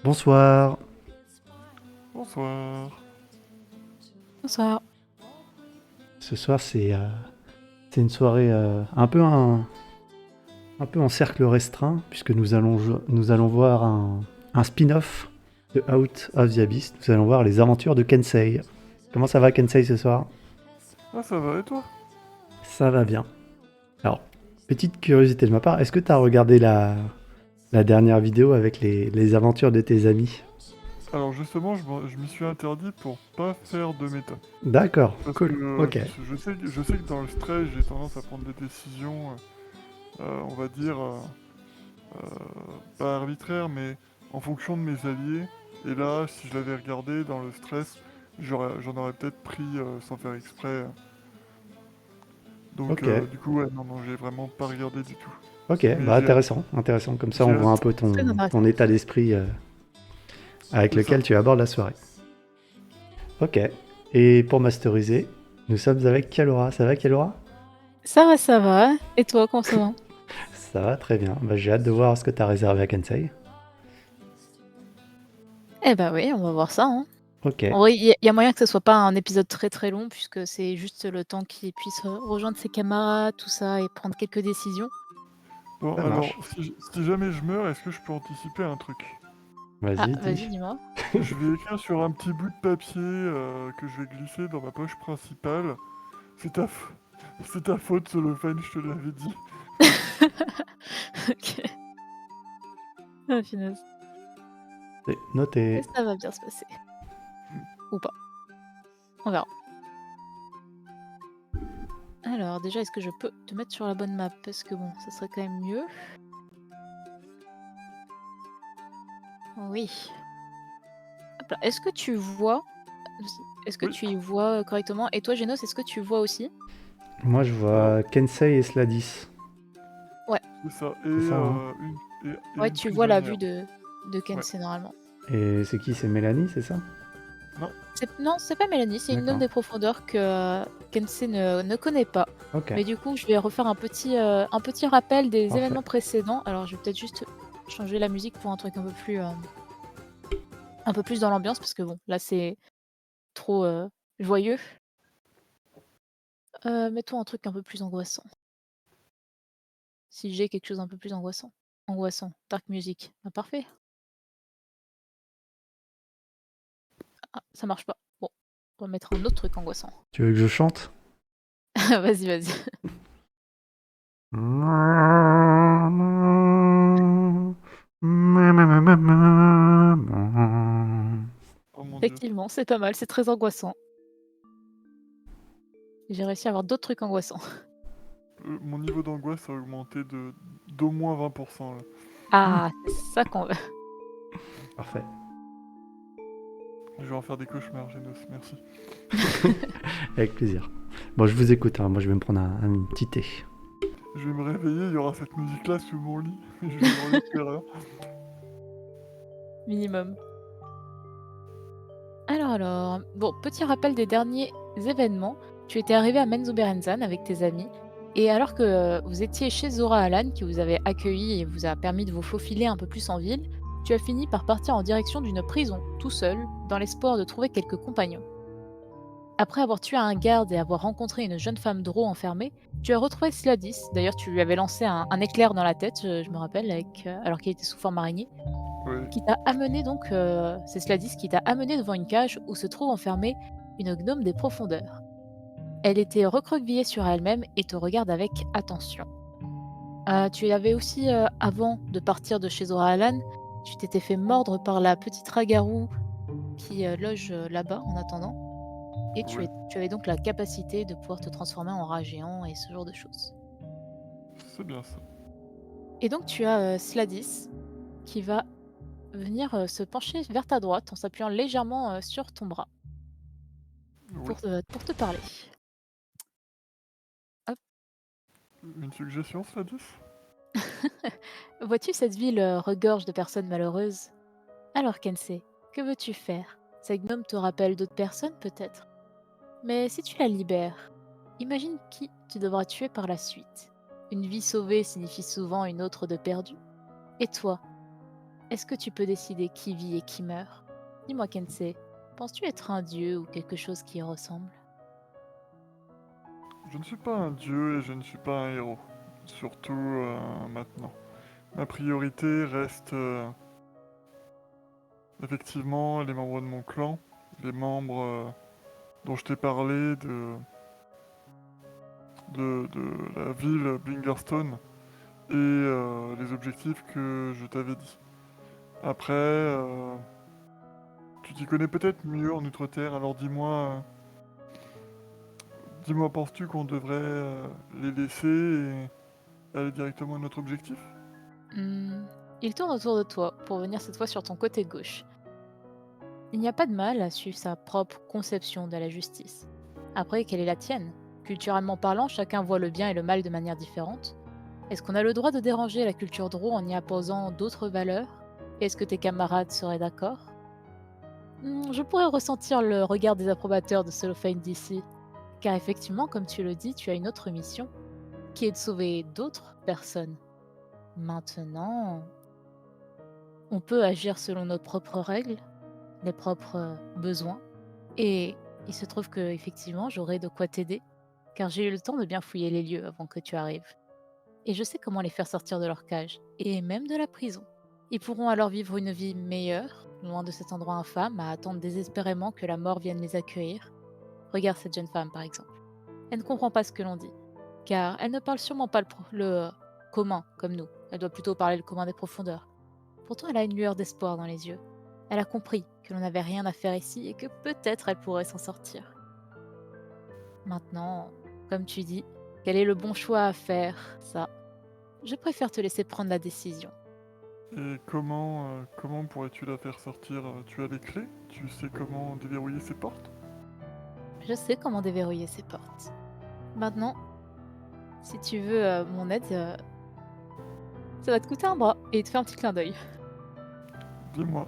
Bonsoir. Bonsoir. Bonsoir. Ce soir, c'est une soirée un peu en cercle restreint, puisque nous allons voir un spin-off de Out of the Abyss. Nous allons voir les aventures de Kensei. Comment ça va, Kensei, ce soir? Ah, ça va et toi? Ça va bien. Alors, petite curiosité de ma part, est-ce que tu as regardé la dernière vidéo avec les aventures de tes amis? Alors justement, je m'y suis interdit pour pas faire de méta. D'accord, Parce que cool, ok. je sais que dans le stress, j'ai tendance à prendre des décisions, on va dire, pas arbitraires, mais en fonction de mes alliés. Et là, si je l'avais regardé dans le stress, j'en aurais peut-être pris sans faire exprès. Donc Ok, du coup, ouais, non, j'ai vraiment pas regardé du tout. ok, Mais bah intéressant, intéressant. Comme ça, on j'ai voit un hâte. peu Très ton intéressant. état d'esprit avec C'est ça. lequel tu abordes la soirée. Ok. Et pour masteriser, nous sommes avec Kalora. Ça va, Kalora? Ça va, ça va. Et toi, comment ça va? Ça va très bien. Bah, j'ai hâte de voir ce que tu as réservé à Kensei. Eh bah oui, on va voir ça, hein. Ok. En vrai, il y a moyen que ce soit pas un épisode très très long, puisque c'est juste le temps qu'il puisse rejoindre ses camarades, tout ça, et prendre quelques décisions. Bon, Ça alors, marche. si jamais je meurs, est-ce que je peux anticiper un truc? Ah, Vas-y, vas-y, dis. dis-moi. Je vais écrire sur un petit bout de papier que je vais glisser dans ma poche principale. C'est ta, f- c'est ta faute, Cellophane, je te l'avais dit. Ok. Ah, finesse. C'est Et noté. ça va bien se passer. Ou pas. On verra. Alors, déjà, est-ce que je peux te mettre sur la bonne map? Parce que bon, ça serait quand même mieux. Oui. Hop là. Est-ce que tu vois... Est-ce que Oui, tu y vois correctement? Et toi, Genos, est-ce que tu vois aussi? Moi, je alors, vois Kensei et Sladis. Ouais. c'est ça. Et, C'est ça, hein? et Ouais, une tu vois la prisonnière. vue de Ouais. Kensei normalement. Et c'est qui? C'est Mélanie, c'est ça? Non, Non, c'est pas Mélanie, c'est une gnome D'accord. des profondeurs que Kensei ne connaît pas. Ok, Mais du coup, je vais refaire un petit rappel des parfait. événements précédents. Alors, je vais peut-être juste changer la musique pour un truc un peu plus dans l'ambiance, parce que bon, là, c'est trop joyeux. Mettons un truc un peu plus angoissant. Si j'ai quelque chose un peu plus angoissant. Angoissant, dark music. Ah, parfait. Ah, ça marche pas. Bon, on va mettre un autre truc angoissant. Tu veux que je chante? Vas-y, vas-y. oh mon dieu. Effectivement, c'est pas mal, c'est très angoissant. J'ai réussi à avoir d'autres trucs angoissants. Mon niveau d'angoisse a augmenté d'au moins 20% là. Ah, c'est ça qu'on veut. Parfait. Je vais en faire des cauchemars, Genos, merci. Avec plaisir. Bon, je vous écoute, hein. Moi, je vais me prendre un petit thé. Je vais me réveiller, il y aura cette musique-là sous mon lit. Je vais hurler de terreur. Minimum. Alors. Bon, petit rappel des derniers événements. Tu étais arrivé à Menzoberranzan avec tes amis. Et alors que vous étiez chez Zora Alan, qui vous avait accueilli et vous a permis de vous faufiler un peu plus en ville, tu as fini par partir en direction d'une prison, tout seul, dans l'espoir de trouver quelques compagnons. Après avoir tué un garde et avoir rencontré une jeune femme drôle enfermée, tu as retrouvé Sladis. D'ailleurs, tu lui avais lancé un éclair dans la tête, je me rappelle, alors qu'il était sous forme araignée. Ouais. Qui t'a amené donc, c'est Sladis qui t'a amené devant une cage où se trouve enfermée une gnome des profondeurs. Elle était recroquevillée sur elle-même et te regarde avec attention. Tu avais aussi, avant de partir de chez Zora Alan, tu t'étais fait mordre par la petite ragarou qui loge là-bas en attendant. Et Ouais, tu avais donc la capacité de pouvoir te transformer en rat géant et ce genre de choses. c'est bien ça. Et donc tu as Sladis qui va venir se pencher vers ta droite en s'appuyant légèrement sur ton bras Oui. pour te parler. Hop. Une suggestion, Sladis? Vois-tu, cette ville regorge de personnes malheureuses? Alors Kensei, que veux-tu faire? Cette gnome te rappelle d'autres personnes peut-être? Mais si tu la libères, imagine qui tu devras tuer par la suite. Une vie sauvée signifie souvent une autre de perdue. Et toi, Est-ce que tu peux décider qui vit et qui meurt? Dis-moi, Kensei, penses-tu être un dieu ou quelque chose qui y ressemble? Je ne suis pas un dieu et je ne suis pas un héros. Surtout maintenant. Ma priorité reste effectivement les membres de mon clan, les membres dont je t'ai parlé de la ville Blingerstone et les objectifs que je t'avais dit. Après, tu t'y connais peut-être mieux en Outre-Terre, alors dis-moi, penses-tu qu'on devrait les laisser et aller directement à notre objectif? Hmm, Il tourne autour de toi pour venir cette fois sur ton côté gauche. Il n'y a pas de mal à suivre sa propre conception de la justice. Après, quelle est la tienne? Culturellement parlant, chacun voit le bien et le mal de manière différente. Est-ce qu'on a le droit de déranger la culture Drow en y apposant d'autres valeurs? Est-ce que tes camarades seraient d'accord? Je pourrais ressentir le regard des approbateurs de Cellophane d'ici, car effectivement, comme tu le dis, tu as une autre mission, qui est de sauver d'autres personnes. Maintenant, on peut agir selon nos propres règles, les propres besoins, et il se trouve que effectivement, j'aurai de quoi t'aider, car j'ai eu le temps de bien fouiller les lieux avant que tu arrives. Et je sais comment les faire sortir de leur cage, et même de la prison. Ils pourront alors vivre une vie meilleure, loin de cet endroit infâme, à attendre désespérément que la mort vienne les accueillir. Regarde cette jeune femme, par exemple. Elle ne comprend pas ce que l'on dit, car elle ne parle sûrement pas le commun, comme nous. Elle doit plutôt parler le commun des profondeurs. Pourtant, elle a une lueur d'espoir dans les yeux. Elle a compris que l'on n'avait rien à faire ici et que peut-être elle pourrait s'en sortir. Maintenant, comme tu dis, quel est le bon choix à faire? Ça, je préfère te laisser prendre la décision. Et comment pourrais-tu la faire sortir? Tu as les clés? Tu sais comment déverrouiller ces portes? Je sais comment déverrouiller ces portes. Maintenant, si tu veux mon aide, ça va te coûter un bras et il te fait un petit clin d'œil. Dis-moi.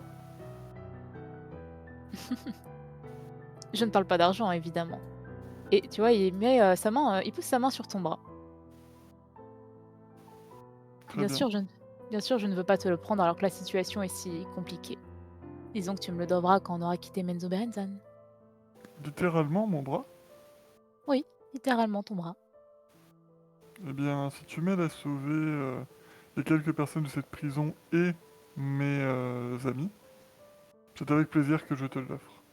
Je ne parle pas d'argent, évidemment. Et tu vois, il met sa main, il pose sa main sur ton bras. Très Bien bien. sûr, bien sûr, je ne veux pas te le prendre alors que la situation est si compliquée. Disons que tu me le devras quand on aura quitté Menzo Berenzan. Littéralement, mon bras? Oui, littéralement ton bras. Eh bien, si tu m'aides à sauver les quelques personnes de cette prison et mes amis, c'est avec plaisir que je te l'offre.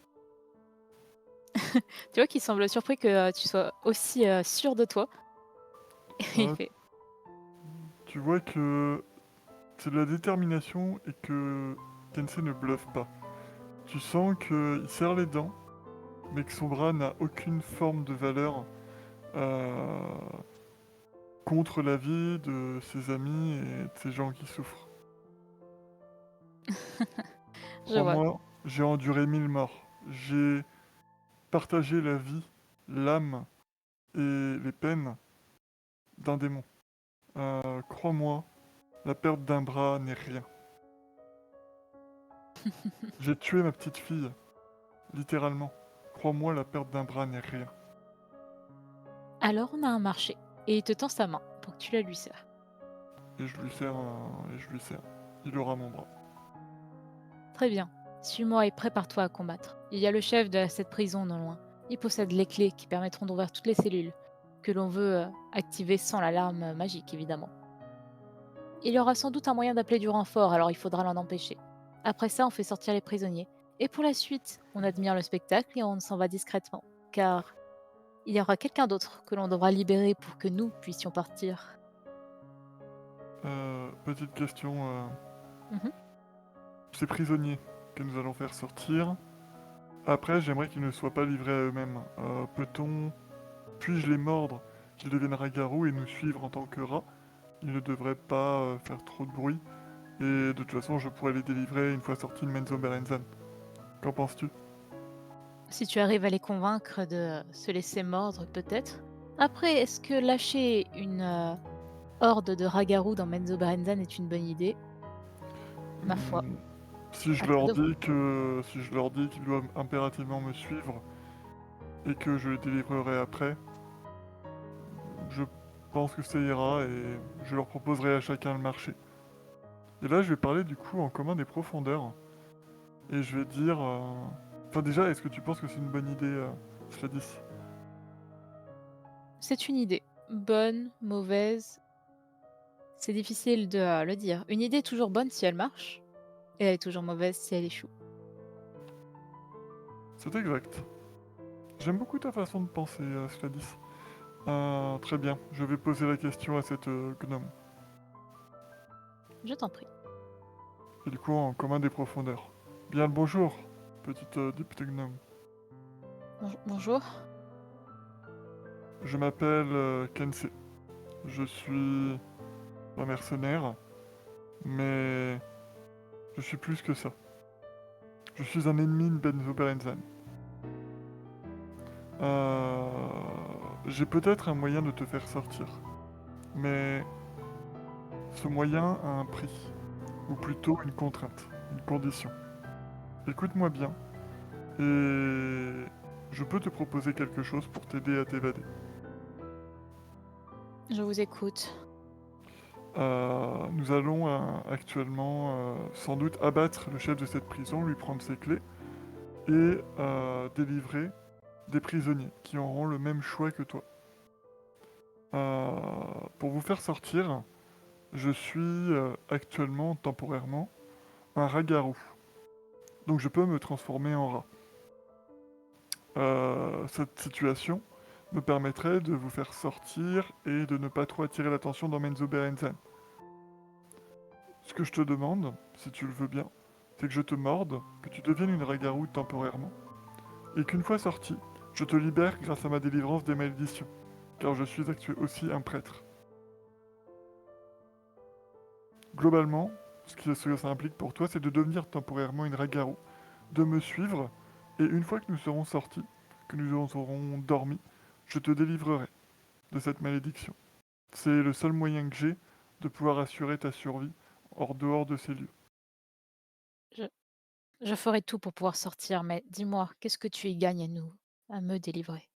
Tu vois qu'il semble surpris que tu sois aussi sûr de toi. Et il Ah, fait tu vois que c'est de la détermination et que Kensei ne bluffe pas. Tu sens qu'il serre les dents, mais que son bras n'a aucune forme de valeur euh, contre la vie de ses amis et de ces gens qui souffrent. je vois. Crois-moi, j'ai enduré 1000 morts. J'ai partagé la vie, l'âme et les peines d'un démon. Crois-moi, la perte d'un bras n'est rien. J'ai tué ma petite fille, littéralement. Crois-moi, la perte d'un bras n'est rien. Alors on a un marché. Et il te tend sa main pour que tu la lui sers. Et je lui sers, et je lui sers. Il aura mon bras. Très bien. Suis-moi et prépare-toi à combattre. Il y a le chef de cette prison non loin. Il possède les clés qui permettront d'ouvrir toutes les cellules que l'on veut activer sans l'alarme magique, évidemment. Il y aura sans doute un moyen d'appeler du renfort, alors il faudra l'en empêcher. Après ça, on fait sortir les prisonniers. Et pour la suite, on admire le spectacle et on s'en va discrètement. Car il y aura quelqu'un d'autre que l'on devra libérer pour que nous puissions partir. Petite question. Mhm. Ces prisonniers que nous allons faire sortir, après, j'aimerais qu'ils ne soient pas livrés à eux-mêmes. Puis-je les mordre, qu'ils deviennent ragarous et nous suivre en tant que rats? Ils ne devraient pas faire trop de bruit. Et de toute façon, je pourrais les délivrer une fois sortis de Menzo Berenzan. Qu'en penses-tu? Si tu arrives à les convaincre de se laisser mordre, peut-être. Après, est-ce que lâcher une horde de ragarous dans Menzo Berenzan est une bonne idée? Ma foi, Hmm, Si je à toi leur de voir. dis qu'ils doivent impérativement me suivre et que je les délivrerai après, je pense que ça ira et je leur proposerai à chacun le marché. Et là, je vais parler du coup en commun des profondeurs. Et je vais dire... Enfin déjà, est-ce que tu penses que c'est une bonne idée, Sladis? C'est une idée. Bonne, mauvaise, c'est difficile de le dire. Une idée est toujours bonne si elle marche, et elle est toujours mauvaise si elle échoue. C'est exact. J'aime beaucoup ta façon de penser, Sladis. Très bien, je vais poser la question à cette gnome. Je t'en prie. Et du coup, en commun des profondeurs. Bien le bonjour, petite députée gnome. Bonjour. Je m'appelle Kensei. Je suis un mercenaire, mais je suis plus que ça. Je suis un ennemi de Benzo Berenzan. J'ai peut-être un moyen de te faire sortir, mais ce moyen a un prix, ou plutôt une contrainte, une condition. Écoute-moi bien, et je peux te proposer quelque chose pour t'aider à t'évader. Je vous écoute. Nous allons actuellement sans doute abattre le chef de cette prison, lui prendre ses clés et délivrer des prisonniers qui auront le même choix que toi. Pour vous faire sortir, je suis actuellement, temporairement, un rat-garou. Donc je peux me transformer en rat. Cette situation me permettrait de vous faire sortir et de ne pas trop attirer l'attention dans Menzo Berenzan. Ce que je te demande, si tu le veux bien, c'est que je te morde, que tu deviennes une rat-garou temporairement, et qu'une fois sorti, je te libère grâce à ma délivrance des malédictions, car je suis aussi un prêtre. Globalement, ce que ça implique pour toi, c'est de devenir temporairement une rat-garou, de me suivre, et une fois que nous serons sortis, que nous aurons dormi, je te délivrerai de cette malédiction. C'est le seul moyen que j'ai de pouvoir assurer ta survie hors dehors de ces lieux. Je, je ferai tout pour pouvoir sortir, mais dis-moi, qu'est-ce que tu y gagnes à me délivrer?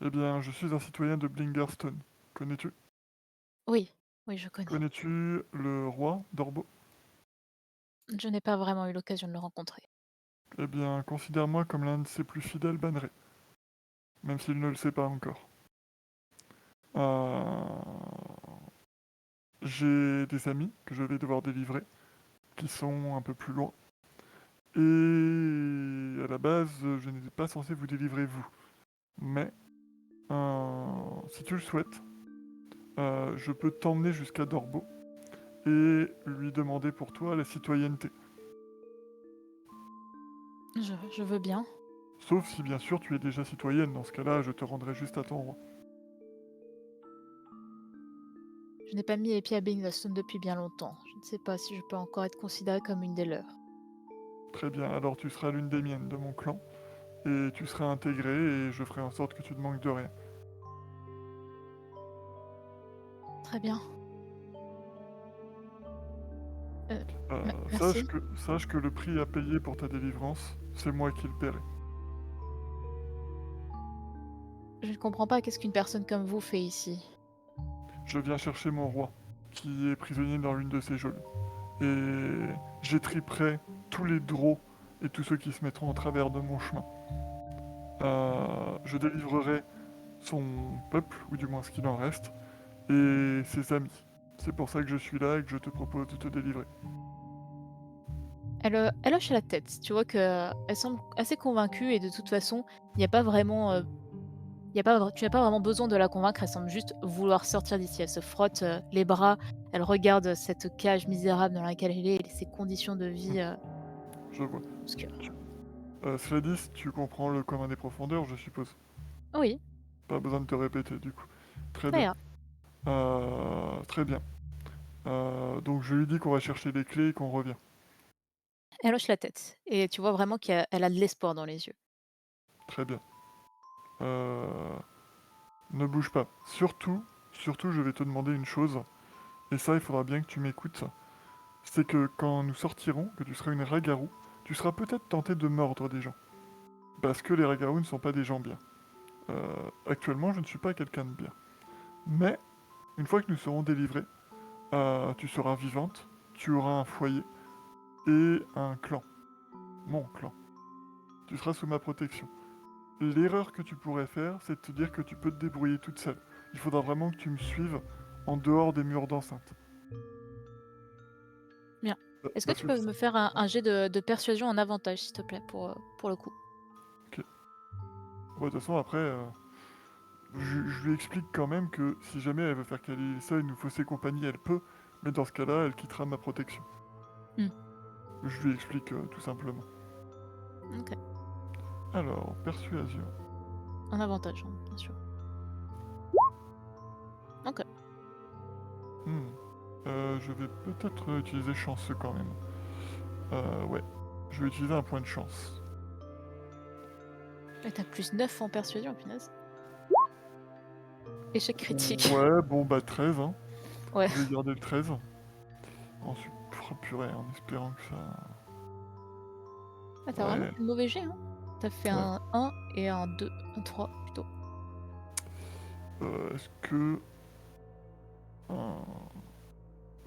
Eh bien, je suis un citoyen de Blingerstone. Connais-tu? Oui, oui, je connais. Connais-tu le roi d'Orbo? Je n'ai pas vraiment eu l'occasion de le rencontrer. Eh bien, considère-moi comme l'un de ses plus fidèles bannerets, même s'il ne le sait pas encore. Euh, J'ai des amis que je vais devoir délivrer, qui sont un peu plus loin. Et à la base, je n'étais pas censé vous délivrer vous. Mais, si tu le souhaites, je peux t'emmener jusqu'à Dorbo et lui demander pour toi la citoyenneté. Je veux bien. Sauf si bien sûr tu es déjà citoyenne, dans ce cas-là, je te rendrai juste à ton roi. Je n'ai pas mis les pieds à Bingleton depuis bien longtemps. Je ne sais pas si je peux encore être considérée comme une des leurs. Très bien, alors tu seras l'une des miennes de mon clan, et tu seras intégrée, et je ferai en sorte que tu ne manques de rien. Très bien. Euh, Euh, Merci. sache que le prix à payer pour ta délivrance, c'est moi qui le paierai. Je ne comprends pas qu'est-ce qu'une personne comme vous fait ici. Je viens chercher mon roi, qui est prisonnier dans l'une de ses geôles. Et j'étriperai tous les drôles et tous ceux qui se mettront au travers de mon chemin. Je délivrerai son peuple, ou du moins ce qu'il en reste, et ses amis. C'est pour ça que je suis là et que je te propose de te délivrer. Elle hoche la tête. Tu vois que elle semble assez convaincue et de toute façon, il n'y a pas vraiment, tu n'as pas vraiment besoin de la convaincre. Elle semble juste vouloir sortir d'ici. Elle se frotte les bras. Elle regarde cette cage misérable dans laquelle elle est et ses conditions de vie Je vois. obscures. Cela dit, tu comprends le commun des profondeurs, je suppose. Oui, Pas besoin de te répéter, du coup. Très ça bien. ira. Très bien. Donc je lui dis qu'on va chercher les clés et qu'on revient. Elle hoche la tête et tu vois vraiment qu'elle a de l'espoir dans les yeux. Très bien. Euh, Ne bouge pas. Surtout, je vais te demander une chose, et ça, il faudra bien que tu m'écoutes. C'est que quand nous sortirons, que tu seras une ragarou, tu seras peut-être tenté de mordre des gens. Parce que les ragarous ne sont pas des gens bien. Actuellement, je ne suis pas quelqu'un de bien. Mais, une fois que nous serons délivrés, tu seras vivante, tu auras un foyer et un clan. Mon clan. Tu seras sous ma protection. L'erreur que tu pourrais faire, c'est de te dire que tu peux te débrouiller toute seule. Il faudra vraiment que tu me suives en dehors des murs d'enceinte. Bien. Est-ce que Parce tu que... peux me faire un jet de persuasion en avantage, s'il te plaît, pour le coup? Ok. Ouais, de toute façon, après, je lui explique quand même que si jamais elle veut faire caler ça et nous fausser compagnie, elle peut. Mais dans ce cas-là, elle quittera ma protection. Hmm. Je lui explique tout simplement. Ok. Alors, persuasion. En avantage, hein, bien sûr. Ok. Hmm. Je vais peut-être utiliser chanceux quand même. Ouais. Je vais utiliser un point de chance. Et t'as plus 9 en persuasion, punaise. Échec critique. Ouais, bon bah 13, hein. Ouais. Je vais garder le 13. Ensuite, purée, en espérant que ça... Ah, t'as vraiment Ouais, fait de mauvais jet, hein? T'as fait ouais. un 1 et un 2, un 3 plutôt. Est-ce que...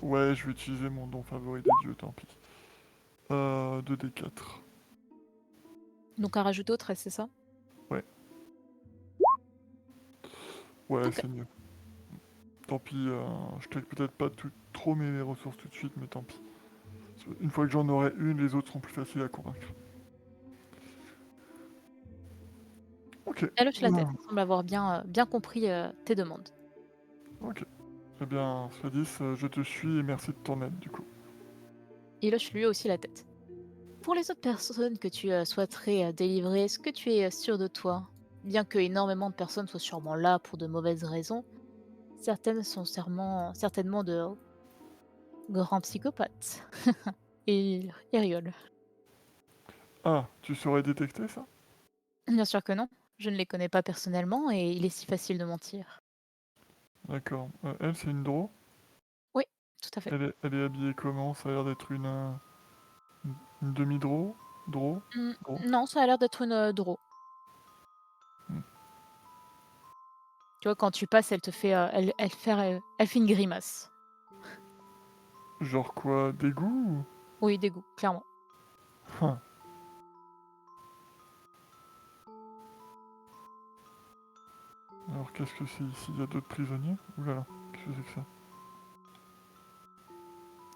Ouais, je vais utiliser mon don favori des dieux, tant pis. 2d4. Donc à rajouter au 13, c'est ça? Ouais. Ouais, Ok. c'est mieux. Tant pis, je claque peut-être pas trop mes ressources tout de suite, mais tant pis. Une fois que j'en aurai une, les autres seront plus faciles à convaincre. Ok. Elle hoche la tête. Elle semble avoir bien compris tes demandes. Ok. Eh bien, Sladis, je te suis et merci de ton aide, du coup. Il hoche lui aussi la tête. Pour les autres personnes que tu souhaiterais délivrer, est-ce que tu es sûr de toi? Bien que énormément de personnes soient sûrement là pour de mauvaises raisons, certaines sont certainement de grands psychopathes. Et il rigole. Ah, tu saurais détecter ça? Bien sûr que non. Je ne les connais pas personnellement et il est si facile de mentir. D'accord. Elle, c'est une draw? Oui, tout à fait. Elle est habillée comment? Ça a l'air d'être une demi-draw? Draw? Hmm, Draw? non, ça a l'air d'être une draw. Hmm. Tu vois, quand tu passes, elle te fait, elle fait une grimace. Genre quoi? Dégoût? Oui, dégoût, clairement. Hein. Alors qu'est-ce que c'est ici? Il y a d'autres prisonniers? Ouh là là, qu'est-ce que c'est que ça?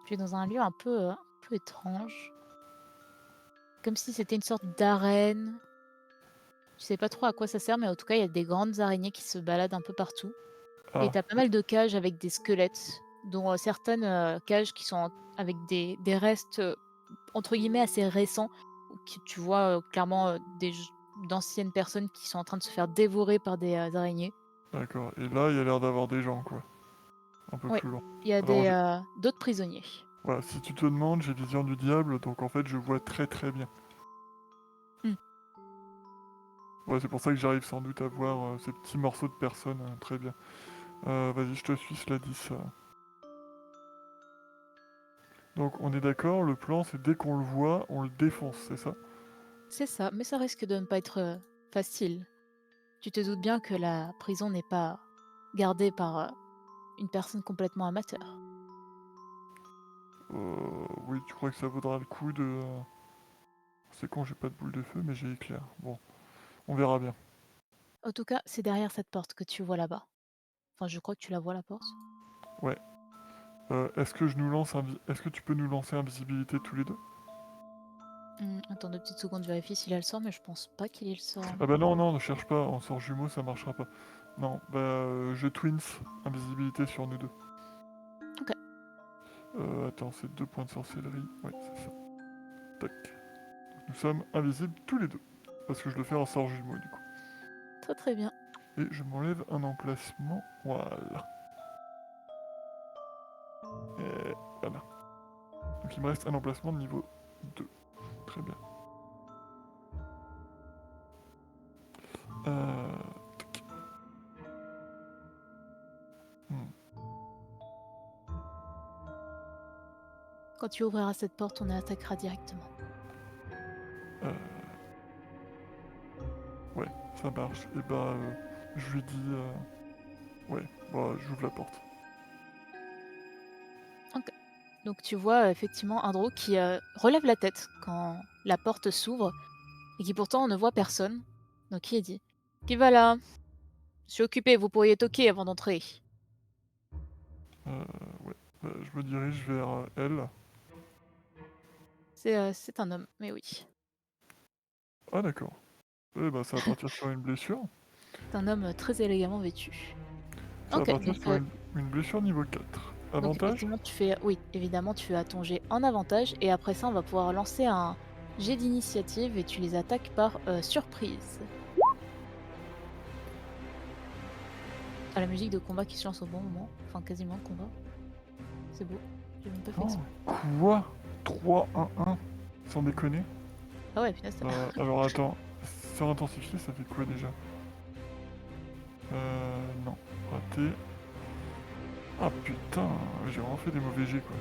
Tu es dans un lieu un peu étrange. Comme si c'était une sorte d'arène. Tu sais pas trop à quoi ça sert, mais en tout cas, il y a des grandes araignées qui se baladent un peu partout. Et Ah, t'as pas mal de cages avec des squelettes, dont certaines cages qui sont avec des restes, entre guillemets, assez récents, où tu vois clairement d'anciennes personnes qui sont en train de se faire dévorer par des araignées. d'accord. Et là, il y a l'air d'avoir des gens, quoi. Un peu Oui, plus loin. il y a Alors, d'autres prisonniers. voilà, si tu te demandes, j'ai vision du diable, donc en fait, je vois très très bien. Hmm. Ouais, c'est pour ça que j'arrive sans doute à voir ces petits morceaux de personnes. Très bien. Vas-y, je te suis, Sladis. Donc, on est d'accord, le plan, c'est dès qu'on le voit, on le défonce, c'est ça? C'est ça, mais ça risque de ne pas être facile. Tu te doutes bien que la prison n'est pas gardée par une personne complètement amateur. Oui, tu crois que ça vaudra le coup de... C'est con, j'ai pas de boule de feu, mais j'ai éclair. Bon, on verra bien. En tout cas, c'est derrière cette porte que tu vois là-bas. Enfin, je crois que tu la vois, la porte. Ouais. Est-ce que tu peux nous lancer invisibilité tous les deux? Attends 2 petites secondes, je vérifie s'il a le sort, mais je pense pas qu'il ait le sort. Ah bah non, non, ne cherche pas, en sort jumeau, ça marchera pas. Non, bah je twins, invisibilité sur nous deux. Ok. Attends, c'est 2 points de sorcellerie. Ouais, c'est ça. Tac. Nous sommes invisibles tous les deux. Parce que je le fais en sort jumeau du coup. Très très bien. Et je m'enlève un emplacement. Voilà. Et voilà. Donc il me reste un emplacement de niveau 2. Très bien. Tac. Hmm. Quand tu ouvriras cette porte, on attaquera directement. Euh, Ouais, ça marche. Et bah, je lui dis... Ouais, bah, j'ouvre la porte. Ok. Donc tu vois effectivement un Drow qui relève la tête quand la porte s'ouvre et qui pourtant ne voit personne. Donc il dit: «Qui va là? Je suis occupé, vous pourriez toquer avant d'entrer.» Euh, ouais. Je me dirige vers elle. C'est un homme, mais oui. Ah d'accord. Eh ben ça va partir sur une blessure. C'est un homme très élégamment vêtu. Ça va Ok, partir sur une blessure niveau 4. donc Avantage? effectivement tu fais... Oui, évidemment tu as ton jet en avantage et après ça on va pouvoir lancer un jet d'initiative et tu les attaques par surprise. À la musique de combat qui se lance au bon moment, enfin quasiment le combat. C'est beau, j'ai même pas fait Oh, exprès. quoi? 3-1-1? Sans déconner? Ah ouais, putain, Alors attends, sur intensifié, ça fait quoi déjà? Non, raté. Ah putain, j'ai vraiment fait des mauvais jets quoi.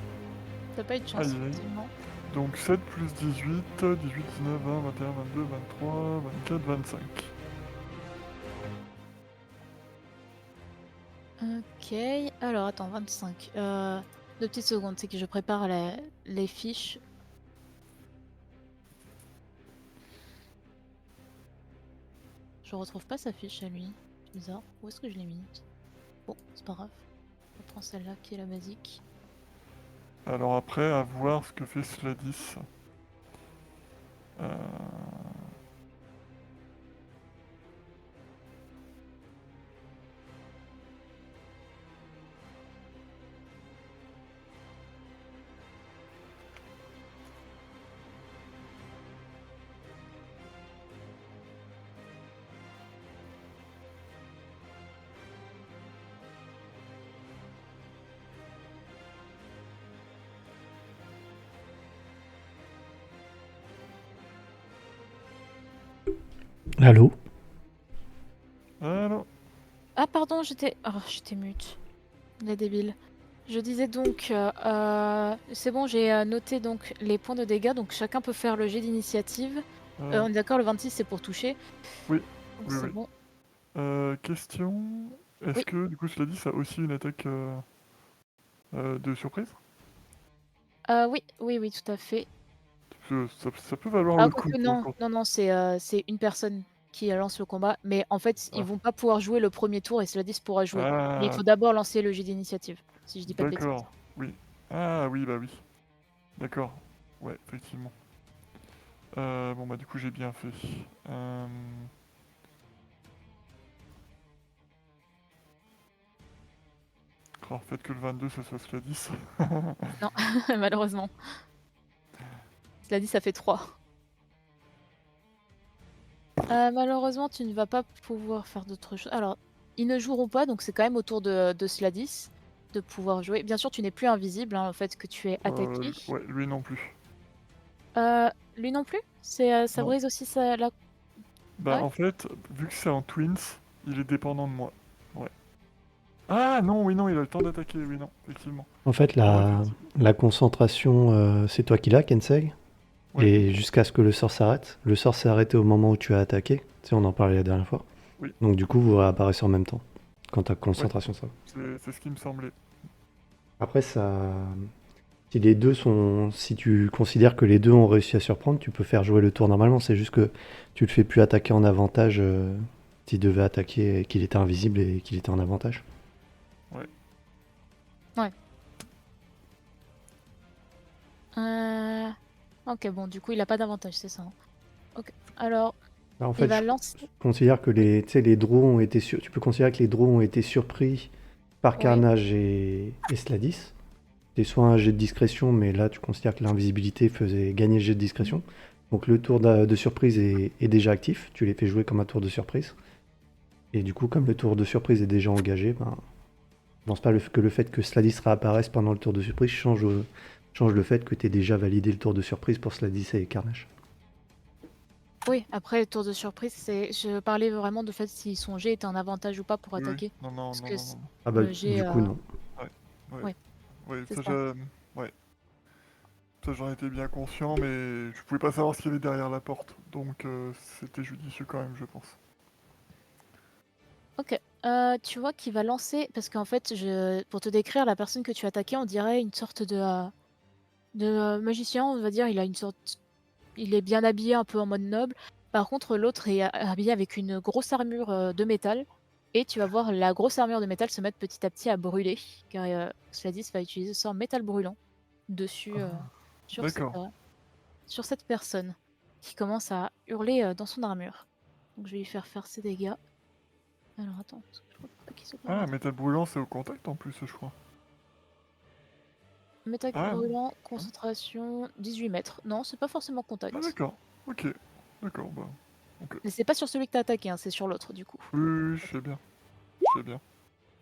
t'as pas eu de Aïe chance, aïe. effectivement. Donc 7 plus 18, 18, 19, 20, 21, 22, 23, 24, 25. Ok, alors attends, 25. 2 petites secondes, c'est que je prépare les fiches. Je retrouve pas sa fiche à lui. C'est bizarre. Où est-ce que je l'ai mis? Bon, c'est pas grave. On prend celle-là qui est la basique. Alors après, à voir ce que fait Sladis. Euh... Allô? Alors, Ah pardon, j'étais mute. La débile. Je disais donc, c'est bon, j'ai noté donc les points de dégâts, donc chacun peut faire le jet d'initiative. On est d'accord, le 26 c'est pour toucher. oui, Donc oui, c'est oui. bon. Question, est-ce Oui. que du coup Sladis a aussi une attaque de surprise? Oui, oui, oui, tout à fait. Ça peut valoir Ah, le coup quoique pour le non, coup. non, non, c'est une personne qui lance le combat, mais en fait, ils Ah. vont pas pouvoir jouer le premier tour et Sladis pourra jouer. Mais il Ah, faut d'abord lancer le jet d'initiative, si je dis pas de bêtises. d'accord, oui. Ah oui, bah oui. D'accord, ouais, effectivement. Bon bah du coup j'ai bien fait. Euh... Alors, faites que le 22 ça soit Sladis. Non, malheureusement. Sladis, ça fait 3. Malheureusement, tu ne vas pas pouvoir faire d'autres choses. Alors, ils ne joueront pas, donc c'est quand même au tour de Sladis de pouvoir jouer. Bien sûr, tu n'es plus invisible, hein, au fait que tu es attaqué. Ouais, lui non plus. Lui non plus? Ça Non. brise aussi la... Ah Bah ouais? en fait, vu que c'est en Twins, il est dépendant de moi. Ouais. Ah non, oui, non, il a le temps d'attaquer, oui, non, effectivement. En fait, Non, la concentration, c'est toi qui l'as, Kensei. ouais, Et jusqu'à ce que le sort s'arrête. Le sort s'est arrêté au moment où tu as attaqué. Tu sais, on en parlait la dernière fois. oui, Donc du coup, vous réapparaissez en même temps. Quand ta ouais, concentration sort. c'est ce qui me semblait. Après, ça... Si les deux sont... Si tu considères que les deux ont réussi à surprendre, tu peux faire jouer le tour normalement. C'est juste que tu le fais plus attaquer en avantage s'il devait attaquer et qu'il était invisible et qu'il était en avantage. Ouais. Ouais. Ok, bon, du coup, il a pas d'avantage, c'est ça, hein. Ok, alors, Alors, en il fait, va je lancer... considère que tu sais, les draws ont été tu peux considérer que les draws ont été surpris par Oui, Carnage et Sladis. C'était soit un jet de discrétion, mais là tu considères que l'invisibilité faisait gagner le jet de discrétion. Donc le tour de surprise est déjà actif, tu les fais jouer comme un tour de surprise. Et du coup, comme le tour de surprise est déjà engagé, ben, je pense pas que le fait que Sladis réapparaisse pendant le tour de surprise change le fait que tu aies déjà validé le tour de surprise pour Sladis et Carnage. oui, après, tour de surprise, je parlais vraiment de fait si son jet était un avantage ou pas pour Oui, oui. attaquer. Non, non, Parce non, que non, non. Ah bah le jet... du coup non. Ouais, ouais, Ouais, ouais, c'est ça, ça. ouais. Ça j'en étais bien conscient, mais je pouvais pas savoir ce qu'il y avait derrière la porte. Donc c'était judicieux quand même, je pense. Ok, tu vois qu'il va lancer... Parce qu'en fait, pour te décrire, la personne que tu as attaquée, on dirait une sorte de... De magicien, on va dire, il est bien habillé, un peu en mode noble. Par contre, l'autre est habillé avec une grosse armure de métal. Et tu vas voir la grosse armure de métal se mettre petit à petit à brûler. Car Sladis va utiliser ce sort métal brûlant dessus Ah, sur d'accord. sur cette personne qui commence à hurler dans son armure. Donc je vais lui faire ses dégâts. Alors attends, parce que je crois pas qu'il soit pas Ah, métal. métal brûlant, c'est au contact en plus, je crois. Métal Ah, brûlant, hein. concentration 18 mètres. Non, c'est pas forcément Ah, contact. d'accord. Ok. D'accord, bah. Ok. Mais c'est pas sur celui que t'as attaqué, hein, c'est sur l'autre du coup. Oui, oui, oui, je sais bien. Je sais bien.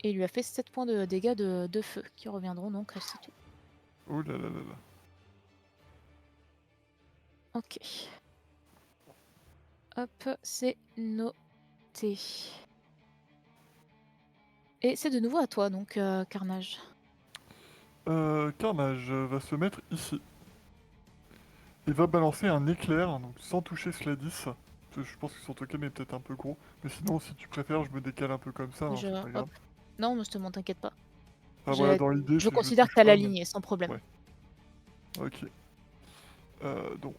Et il lui a fait 7 points de dégâts de feu qui reviendront donc à c'est tout. Oh là là là là. Ok. Hop, c'est noté. Et c'est de nouveau à toi donc, Carnage. Carnage va se mettre ici. Il va balancer un éclair, donc sans toucher Sladis. Parce que je pense que son token est peut-être un peu gros. Mais sinon, si tu préfères, je me décale un peu comme ça, hein, Je c'est pas hop. grave. Non, justement, t'inquiète pas. Ah voilà, Je dans l'idée, je si je le considère que touche t'as pas, la mais... lignée sans problème. Ouais. Ok. Donc...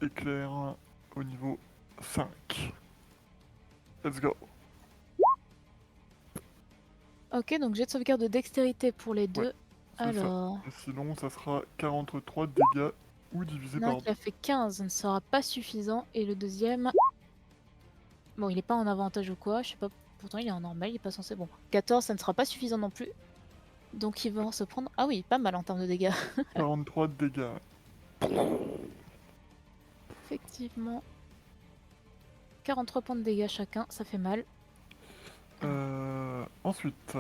Éclair au niveau 5. Let's go. Ok, donc jet de sauvegarde de dextérité pour les Ouais, deux. c'est ça. Alors, Et sinon, ça sera 43 de dégâts ou divisé il y en a un par qui 2. a fait 15, ça ne sera pas suffisant. Et le deuxième, bon, il est pas en avantage ou quoi, je sais pas. Pourtant, il est en normal, il est pas censé. Bon, 14, ça ne sera pas suffisant non plus. Donc, il va se prendre. Ah oui, pas mal en termes de dégâts. 43 de dégâts. Effectivement. 43 points de dégâts chacun, ça fait mal. Ensuite,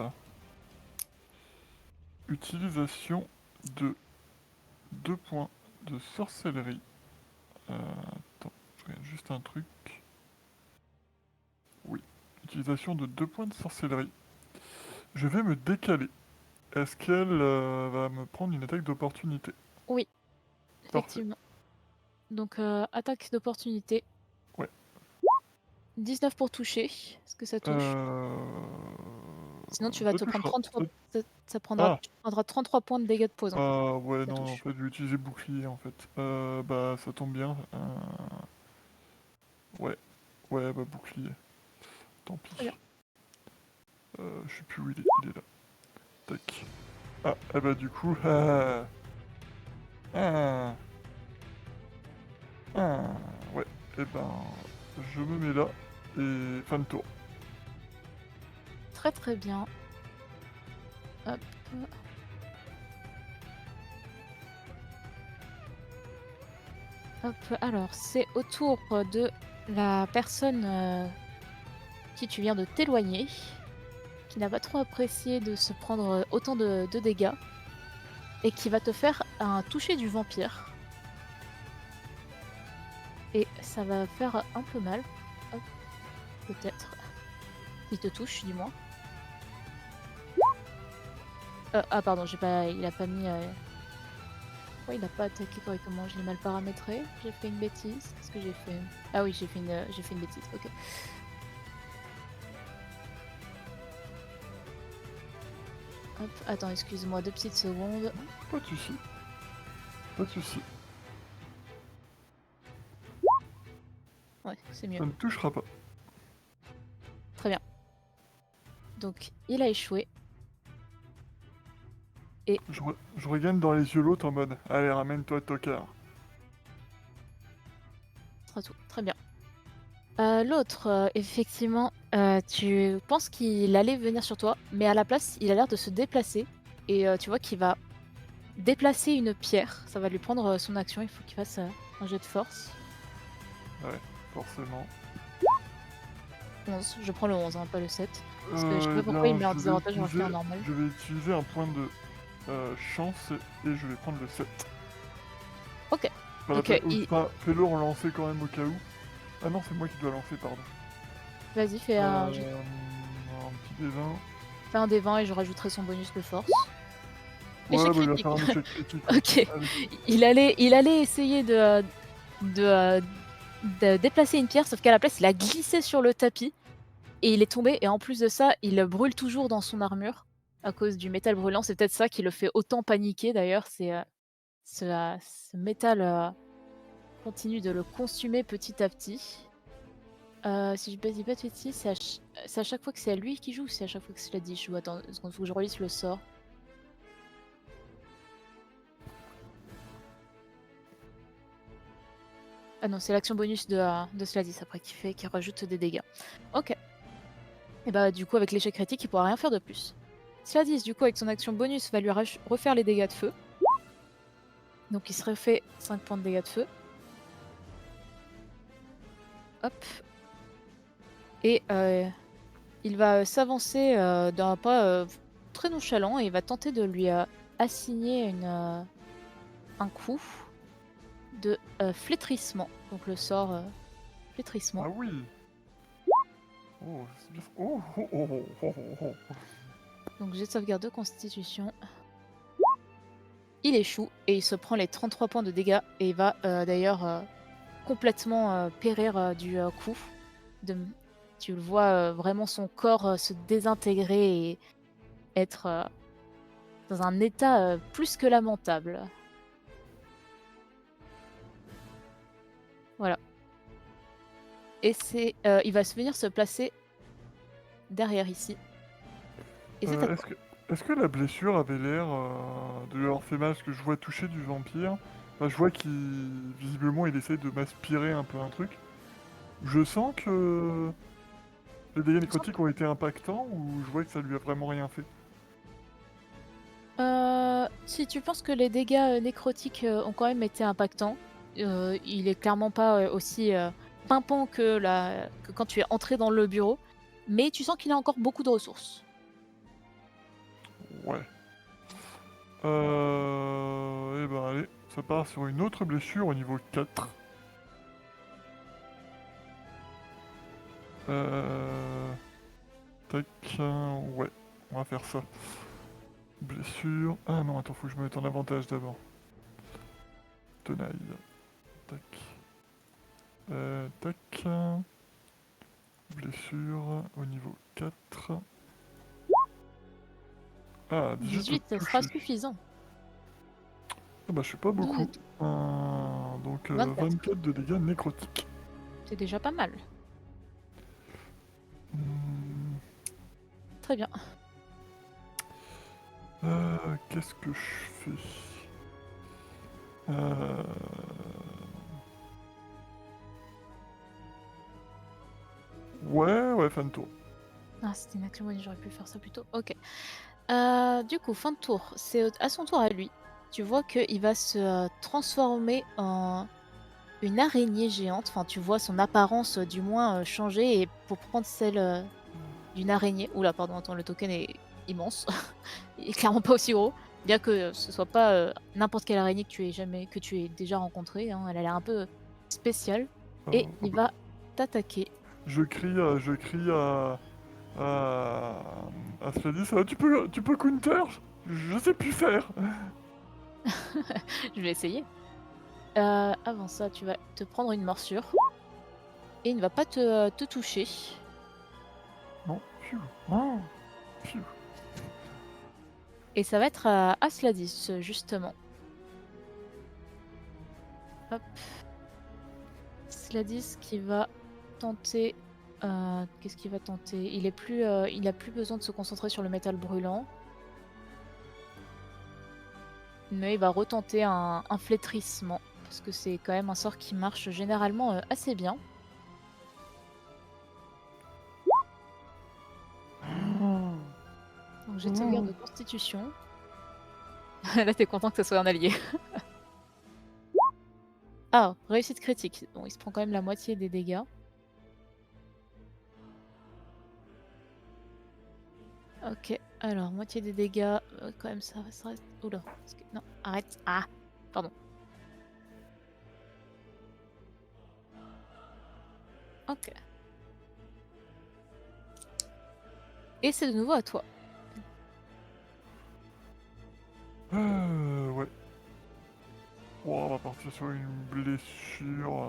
utilisation de 2 points de sorcellerie. Attends, je regarde juste un truc. Oui, utilisation de 2 points de sorcellerie. Je vais me décaler. Est-ce qu'elle va me prendre une attaque d'opportunité? Oui, Parfait. effectivement. Donc, attaque d'opportunité. Ouais. 19 pour toucher. Est-ce que ça touche? Sinon, tu vas Ça te prendre touchera. 33. Ah! Tu prendras 33 points de dégâts de poison. Ah ouais, Ça non, en touche. fait, je vais utiliser bouclier, en fait. Bah, ça tombe bien. Ouais, ouais, bah, bouclier. Tant pis. Très bien. Je sais plus où il est là. Tac. Ah, et bah, du coup... Ah, ah, ah, ouais, et ben, je me mets là, et fin de tour. Très très bien. Hop. Hop. Alors, c'est au tour de la personne qui tu viens de t'éloigner, qui n'a pas trop apprécié de se prendre autant de dégâts, et qui va te faire un toucher du vampire. Et ça va faire un peu mal. Hop. Peut-être. Il te touche, du moins. Ah pardon, il a pas mis... Pourquoi il a pas attaqué correctement? Je l'ai mal paramétré. J'ai fait une bêtise. Qu'est-ce que j'ai fait? Ah oui, j'ai fait une bêtise. Ok. Hop, attends, excuse-moi 2 petites secondes. Pas de soucis. Pas de soucis. Ouais, c'est mieux. Ça ne touchera pas. Très bien. Donc, il a échoué. Et Je regagne dans les yeux l'autre en mode, allez, ramène-toi, tocard. ce sera tout. Très bien. L'autre, effectivement, tu penses qu'il allait venir sur toi, mais à la place, il a l'air de se déplacer. Et tu vois qu'il va déplacer une pierre. Ça va lui prendre son action. Il faut qu'il fasse un jet de force. Ouais, forcément. 11. Je prends le 11, hein, pas le 7. Parce que je sais Eh pas pourquoi il bien, met en désavantage alors qu'il est en normal. je vais utiliser un point de chance et je vais prendre le 7. Ok. Pas la Donc, peine- ou pas, fais-le relancer quand même au cas où. Ah non, c'est moi qui dois lancer, pardon. vas-y, fais Un petit D20. fais un des 20 et je rajouterai son bonus de force. Ouais, Échec bah, il va critique. faire un échec critique. Ouais. Ok. Allez. Il allait essayer de déplacer une pierre, sauf qu'à la place, il a glissé sur le tapis et il est tombé. Et en plus de ça, il brûle toujours dans son armure. à cause du métal brûlant. C'est peut-être ça qui le fait autant paniquer d'ailleurs, ce métal, continue de le consumer petit à petit. Si je dis pas de bêtises, c'est à chaque fois que c'est à lui qui joue ou c'est à chaque fois que c'est Slady joue? Attends, 2 secondes, faut que je relise le sort. Ah non, c'est l'action bonus de Slady après qui rajoute des dégâts. OK. Et bah, du coup, avec l'échec critique, il pourra rien faire de plus. Slady, du coup, avec son action bonus, va lui refaire les dégâts de feu. Donc il se refait 5 points de dégâts de feu. Hop. Et il va s'avancer d'un pas très nonchalant et il va tenter de lui assigner un coup de flétrissement. Donc le sort flétrissement. Ah oui. Oh, c'est bien. Oh, oh, oh, oh, oh, oh, oh. Donc jet de sauvegarde de constitution. Il échoue et il se prend les 33 points de dégâts et il va d'ailleurs complètement périr du coup. Tu le vois vraiment son corps se désintégrer et être dans un état plus que lamentable. Voilà. Et il va venir se placer derrière ici. Et c'est à toi. Est-ce que la blessure avait l'air de lui avoir fait mal? Parce que je vois toucher du vampire. Enfin, je vois visiblement, il essaye de m'aspirer un peu un truc. Je sens que les dégâts nécrotiques ont été impactants ou je vois que ça lui a vraiment rien fait? Si tu penses que les dégâts nécrotiques ont quand même été impactants, il est clairement pas aussi pimpant que quand tu es entré dans le bureau, mais tu sens qu'il a encore beaucoup de ressources. Ouais. Et ben allez, ça part sur une autre blessure au niveau 4. Tac, ouais, on va faire ça. Blessure. Ah non, attends, faut que je me mette en avantage d'abord. Tenaille. Tac. Tac. Blessure au niveau 4. Ah, 18, ça sera suffisant. Ah bah je fais pas beaucoup. Donc 24. 24 de dégâts nécrotiques. C'est déjà pas mal. Hmm, Très bien. Qu'est-ce que je fais? Ouais, fin de tour. Ah, c'était une action bonus, j'aurais pu faire ça plus tôt. Ok. Du coup, fin de tour. C'est à son tour à lui. Tu vois qu'il va se transformer en une araignée géante. Enfin, tu vois son apparence du moins changer et pour prendre celle d'une araignée. Oula, pardon, attends, le token est immense. Il est clairement pas aussi gros. Bien que ce soit pas n'importe quelle araignée que tu aies déjà rencontrée. Hein. Elle a l'air un peu spéciale. Et il va t'attaquer. Je crie à Slady, ça va, tu peux counter? Je sais plus faire. Je vais essayer. Avant ça, tu vas te prendre une morsure. Et il ne va pas te toucher. Non, pfiou. Oh, pfiou. Et ça va être à Asladis, justement. Hop. Asladis qui va tenter... Qu'est-ce qu'il va tenter? Il a plus besoin de se concentrer sur le métal brûlant. Mais il va retenter un flétrissement. Parce que c'est quand même un sort qui marche généralement assez bien. Donc j'ai de sauvegarde de constitution. Là t'es content que ce soit un allié. Ah, réussite critique. Bon, il se prend quand même la moitié des dégâts. Ok, alors moitié des dégâts, quand même ça reste... Oula, non, arrête. Ah, pardon. Ok. Et c'est de nouveau à toi. Ouais. Oh, on va partir sur une blessure.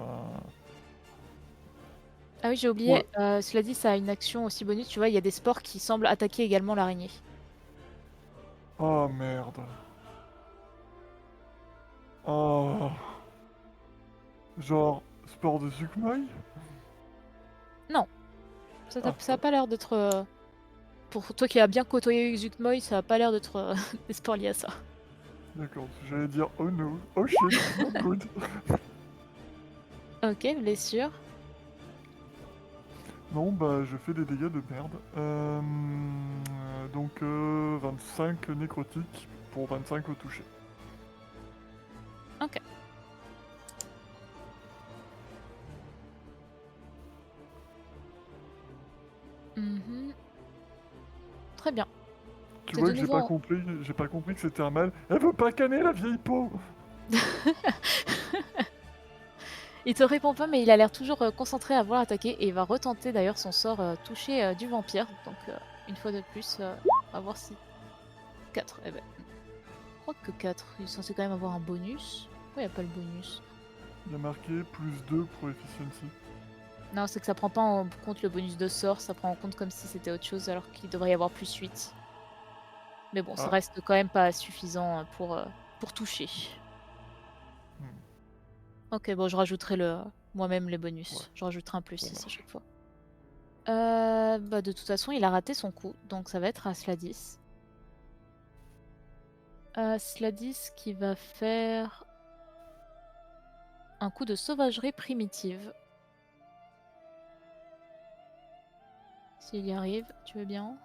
Ah oui, j'ai oublié, cela dit, ça a une action aussi bonus. Tu vois, il y a des spores qui semblent attaquer également l'araignée. Oh merde. Oh. Genre, sport de Sukmoy? Non, ça Ah, a pas l'air d'être... Pour toi qui as bien côtoyé Zuckmoy, ça a pas l'air d'être des sports liés à ça. d'accord, j'allais dire oh no, oh shit, not good. Ok, blessure. Non, bah je fais des dégâts de merde. Donc 25 nécrotiques pour 25 au toucher. Ok. Mhm. Très bien. Tu T'es vois de que nouveau en... j'ai pas compris que c'était un mal. Elle veut pas canner la vieille peau. Il te répond pas, mais il a l'air toujours concentré à vouloir attaquer et il va retenter d'ailleurs son sort toucher du vampire. Donc une fois de plus, on va voir si 4. Eh ben, je crois que 4. Il est censé quand même avoir un bonus. Pourquoi il n'y a pas le bonus? Il y a marqué plus 2 pour efficiency. Non, c'est que ça prend pas en compte le bonus de sort, ça prend en compte comme si c'était autre chose alors qu'il devrait y avoir plus 8. Mais bon, ça Ah. reste quand même pas suffisant pour toucher. Hmm, Ok, bon, je rajouterai moi-même les ouais, bonus. Je rajouterai un plus ça 6 à marche. chaque fois. Bah, de toute façon, il a raté son coup, donc ça va être à Sladis. Sladis qui va faire un coup de sauvagerie primitive. S'il y arrive, tu veux bien?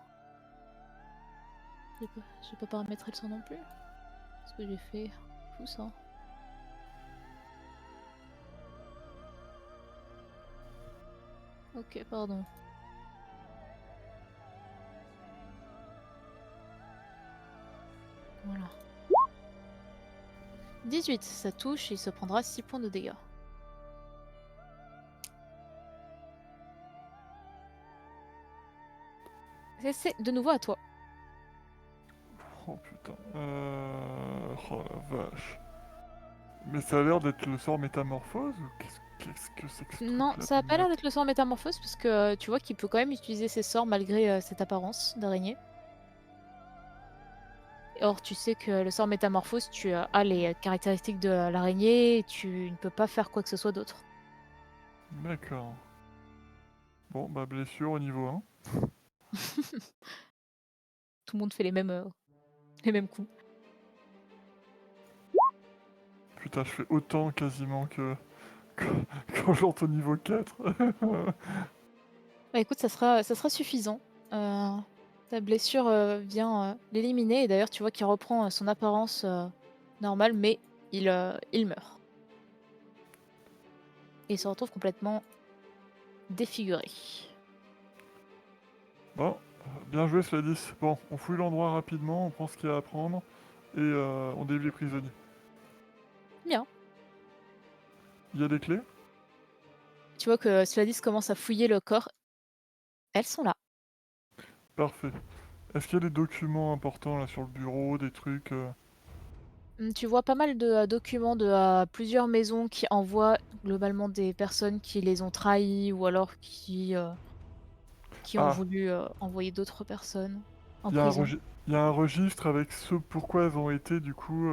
J'ai pas paramétré le son non plus. Ce que j'ai fait. Fou ça. Ok, pardon. Voilà. 18, ça touche et il se prendra 6 points de dégâts. C'est de nouveau à toi. Oh putain. Oh la vache. Mais ça a l'air d'être le sort métamorphose ou qu'est-ce que c'est que ce Non, truc-là ça a de pas l'air merde. d'être le sort métamorphose parce que tu vois qu'il peut quand même utiliser ses sorts malgré cette apparence d'araignée. Or, tu sais que le sort métamorphose, tu as les caractéristiques de l'araignée et tu ne peux pas faire quoi que ce soit d'autre. D'accord. Bon, bah blessure au niveau 1. Tout le monde fait les mêmes coups. Putain, je fais autant quasiment que- quand j'entre au niveau 4. Bah écoute, ça sera suffisant. Ta blessure vient l'éliminer et d'ailleurs tu vois qu'il reprend son apparence normale mais il meurt. Et il se retrouve complètement défiguré. Bon, bien joué Sladis. Bon, on fouille l'endroit rapidement, on prend ce qu'il y a à prendre et on délivre les prisonniers. Bien. Il y a des clés? Tu vois que Sladis commence à fouiller le corps. Elles sont là. Parfait. Est-ce qu'il y a des documents importants là sur le bureau, des trucs Tu vois pas mal de documents de plusieurs maisons qui envoient globalement des personnes qui les ont trahis ou alors qui ont Ah, voulu envoyer d'autres personnes en il y a un prison. il y a un registre avec ce pourquoi elles ont été du coup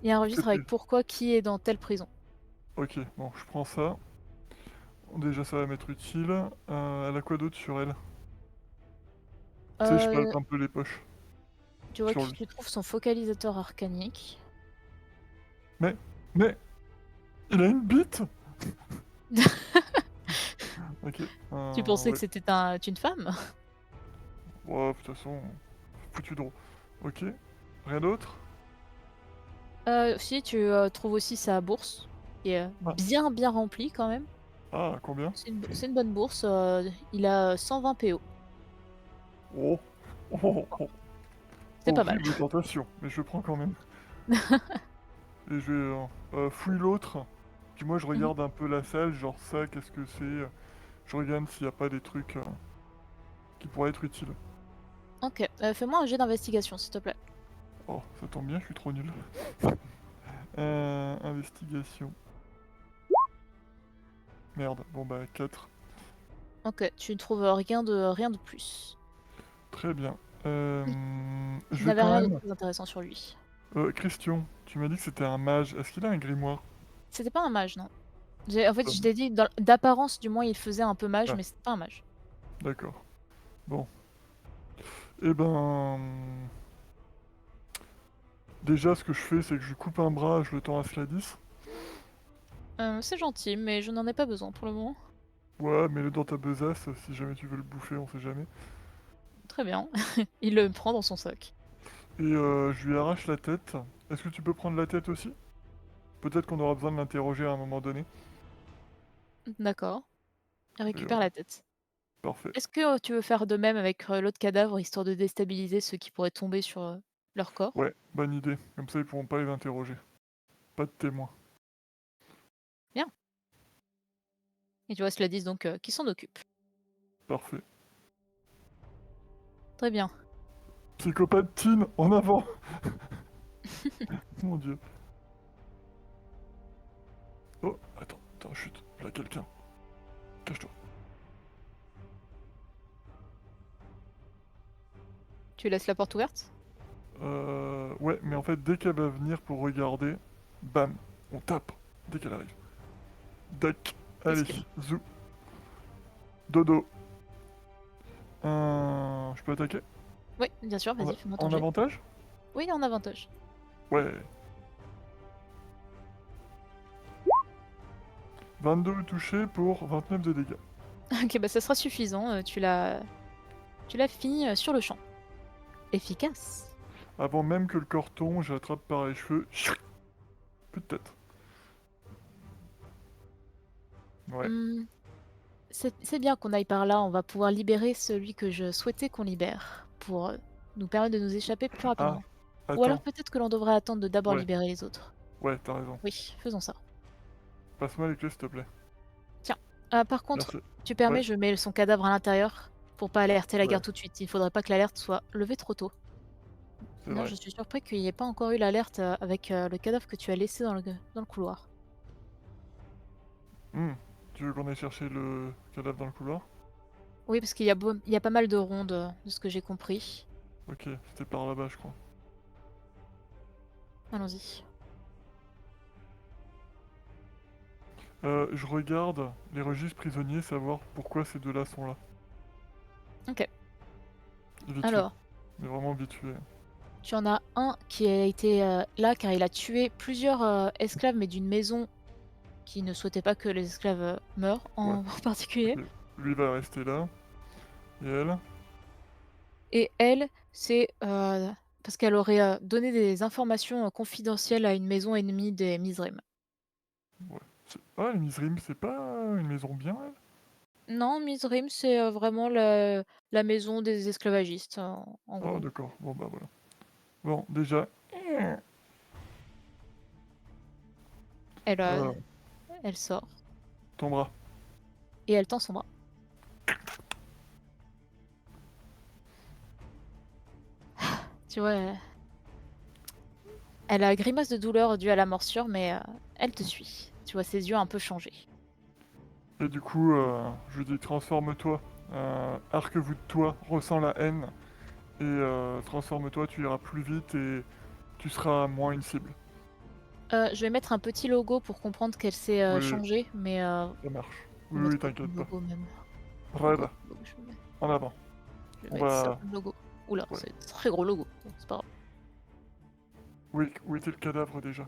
Il y a un toutes ces registre avec prises. pourquoi qui est dans telle prison. Ok, bon, je prends ça. Déjà, ça va m'être utile. Elle a quoi d'autre sur elle? Tu sais, je Euh, palpe un peu les poches. Tu vois Sur que lui. tu trouves son focalisateur arcanique. Mais, mais, il a une bite? Ok, Tu pensais que ouais. c'était une femme? Ouais, de toute façon, foutu drôle. Ok, rien d'autre? Si, tu trouves aussi sa bourse, qui est Ah, bien remplie quand même. ah, combien? C'est une bonne bourse. Il a 120 PO. Oh, oh, oh, C'est pas mal. horrible tentation, mais je prends quand même. Et je vais fouille l'autre. Puis moi, je Mhm. regarde un peu la salle, genre ça, qu'est-ce que c'est? Je regarde s'il n'y a pas des trucs qui pourraient être utiles. Ok, fais-moi un jet d'investigation, s'il te plaît. Oh, ça tombe bien, je suis trop nul. Investigation. Merde, bon bah 4. Ok, tu ne trouves rien de plus. Très bien. Il Je vais n'avait quand rien de même... très intéressant sur lui. Christian, tu m'as dit que c'était un mage. Est-ce qu'il a un grimoire? C'était pas un mage, non. En fait, Ah, je t'ai dit, d'apparence, du moins, il faisait un peu mage, ah, mais c'était pas un mage. d'accord. Bon. Eh ben... Déjà, ce que je fais, c'est que je lui coupe un bras, je le tends à Sladis. C'est gentil, mais je n'en ai pas besoin pour le moment. Ouais, mets-le dans ta besace, si jamais tu veux le bouffer, on sait jamais. Très bien. Il le prend dans son sac. Et je lui arrache la tête. Est-ce que tu peux prendre la tête aussi? Peut-être qu'on aura besoin de l'interroger à un moment donné. D'accord. Il Et récupère la tête. parfait. Est-ce que tu veux faire de même avec l'autre cadavre, histoire de déstabiliser ceux qui pourraient tomber sur leur corps? Ouais, bonne idée. Comme ça, ils pourront pas les interroger. Pas de témoins. Bien. Et tu vois Sladis donc qui s'en occupe. Parfait. Très bien. Psychopathe teen, en avant. Mon dieu. Oh, attends, chut. Là, quelqu'un. Cache-toi. Tu laisses la porte ouverte? Ouais, mais en fait, dès qu'elle va venir pour regarder, bam, on tape. Dès qu'elle arrive. Dac. Allez, Esquive. zou. Dodo. Je peux attaquer? Oui, bien sûr, En, vas-y, fais-moi ton en jet. avantage? Oui, en avantage. Ouais. 22 touchés pour 29 de dégâts. Ok, bah ça sera suffisant. Tu l'as fini sur le champ. Efficace. Avant même que le corps tombe, j'attrape par les cheveux. Plus de tête. Ouais. Hmm, c'est bien qu'on aille par là. On va pouvoir libérer celui que je souhaitais qu'on libère pour nous permettre de nous échapper plus Ah, rapidement. Ou alors attends. peut-être que l'on devrait attendre de d'abord Ouais, libérer les autres. ouais, t'as raison. Oui, faisons ça. Passe-moi les clés, s'il te plaît. Tiens, par contre, Merci. tu Ouais, permets, je mets son cadavre à l'intérieur pour pas alerter la ouais, garde tout de suite. Il faudrait pas que l'alerte soit levée trop tôt. c'est Sinon, vrai. je suis surpris qu'il n'y ait pas encore eu l'alerte avec le cadavre que tu as laissé dans le couloir. Tu veux qu'on aille chercher le cadavre dans le couloir? Oui, parce il y a pas mal de rondes, de ce que j'ai compris. Ok, c'était par là-bas, je crois. Allons-y. Je regarde les registres prisonniers, savoir pourquoi ces deux-là sont là. Ok. Vite fait. Alors, Mais vraiment vite fait. tu en as un qui a été là car il a tué plusieurs esclaves, mais d'une maison qui ne souhaitait pas que les esclaves meurent Ouais, en particulier. ok. Lui va rester là. Et elle? Et elle, c'est parce qu'elle aurait donné des informations confidentielles à une maison ennemie des Mizrim. Ouais. Ah, les Mizrim, c'est pas une maison bien, elle? Non, Mizrim, c'est vraiment la maison des esclavagistes, en Oh, gros. d'accord. Bon, bah voilà. Bon, déjà. Elle, Euh, elle sort ton bras. et elle tend son bras. Tu vois, elle a grimace de douleur due à la morsure, mais elle te suit. Tu vois ses yeux un peu changés. Et du coup, je lui dis transforme-toi. Arc-vous de toi, ressens la haine. Et transforme-toi, tu iras plus vite et tu seras moins une cible. Je vais mettre un petit logo pour comprendre qu'elle s'est Oui, changée, mais ça marche. je vais Oui, mettre oui, quoi t'inquiète comme pas. logo même? C'est quoi Red, comme logo je vais mettre? en avant. Je vais On mettre ça va... comme logo. Oula, Ouais. c'est un très gros logo. Bon, c'est pas grave. Où était le cadavre déjà?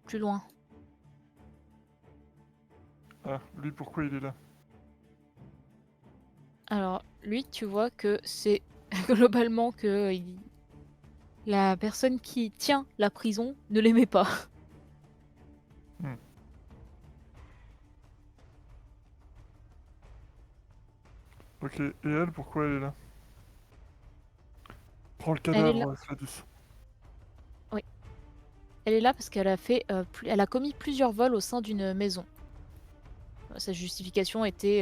Plus loin. Ah, lui, pourquoi il est là? Alors, lui, tu vois que c'est globalement que la personne qui tient la prison ne l'aimait pas. Hmm. Ok, et elle, pourquoi elle est là? Prends le Elle est là. cadavre, Sladis. Oui. Elle est là parce qu'elle a fait, elle a commis plusieurs vols au sein d'une maison. Sa justification était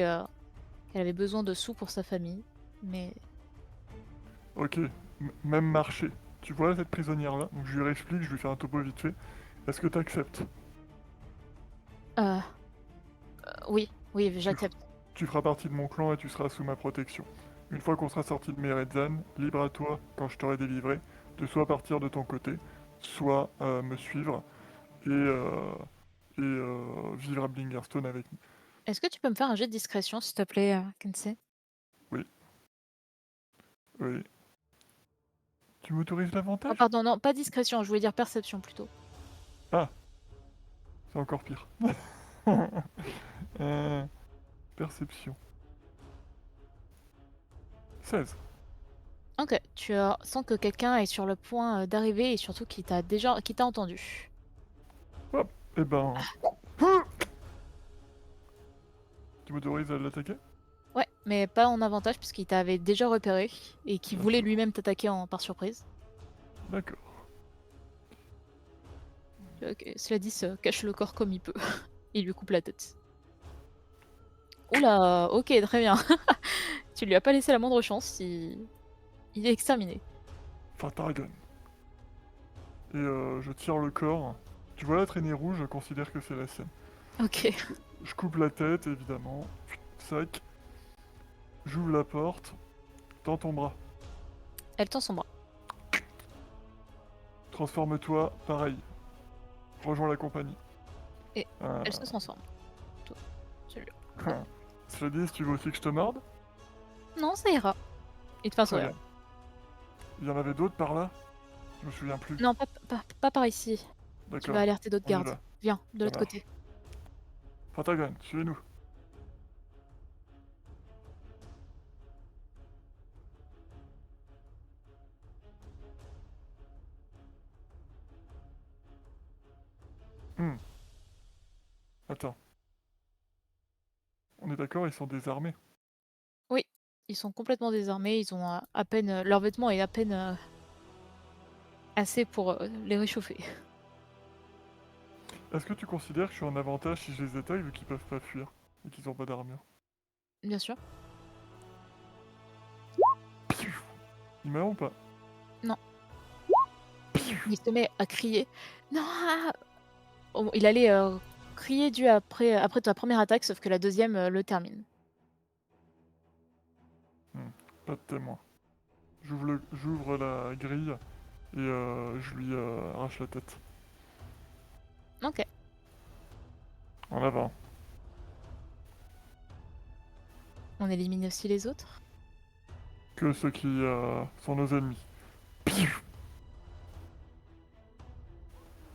qu'elle avait besoin de sous pour sa famille, mais Ok, même marché. Tu vois cette prisonnière-là? Donc je lui réexplique, je lui fais un topo vite fait. Est-ce que t'acceptes? oui, oui, tu, f- j'accepte. tu feras partie de mon clan et tu seras sous ma protection. Une fois qu'on sera sorti de Meredzan, libre à toi, quand je t'aurai délivré, de soit partir de ton côté, soit me suivre et vivre à Blingerstone avec nous. Est-ce que tu peux me faire un jet de discrétion, s'il te plaît, Kensei? Oui, oui. Tu m'autorises Oh, davantage? pardon, non, pas discrétion, je voulais dire perception plutôt. Ah, c'est encore pire. Euh, perception. 16. Ok, tu sens que quelqu'un est sur le point d'arriver et surtout qui t'a entendu. Hop, et ben... Tu m'autorises à l'attaquer? Ouais, mais pas en avantage puisqu'il t'avait déjà repéré et qu'il voulait D'accord. lui-même t'attaquer par surprise. D'accord. Cela dit, se cache le corps comme il peut. Il lui coupe la tête. Oula, ok, très bien. Tu lui as pas laissé la moindre chance, il est exterminé. Fatagan. Et je tire le corps. Tu vois la traînée rouge, je considère que c'est la sienne. Ok. Je coupe la tête, évidemment. Sac. J'ouvre la porte. Tends ton bras. Elle tend son bras. Transforme-toi, pareil. Rejoins la compagnie. Et Euh, elle se transforme. Toi, celui-là. Cela dit, si tu veux aussi que je te morde, Non, ça ira. Il te fait un très sourire. bien. Il y en avait d'autres par là? Je me souviens plus. Non, pas par ici. Tu D'accord, vas alerter d'autres on y gardes. va. Viens, de Ça l'autre marche. côté. Fatagan, suivez-nous. Hmm. Attends. On est d'accord, ils sont désarmés. Oui, ils sont complètement désarmés. Ils ont à peine. Leur vêtement est à peine assez pour les réchauffer. Est-ce que tu considères que je suis en avantage si je les attaque vu qu'ils peuvent pas fuir et qu'ils ont pas d'armure? Bien sûr. Il meurt ou pas? Non. Il se met à crier. Non ah Oh, il allait crier dû après ta première attaque, sauf que la deuxième le termine. Pas de témoin. J'ouvre la grille et je lui arrache la tête. Ok. En avant. On élimine aussi les autres. Que ceux qui sont nos ennemis. Piou,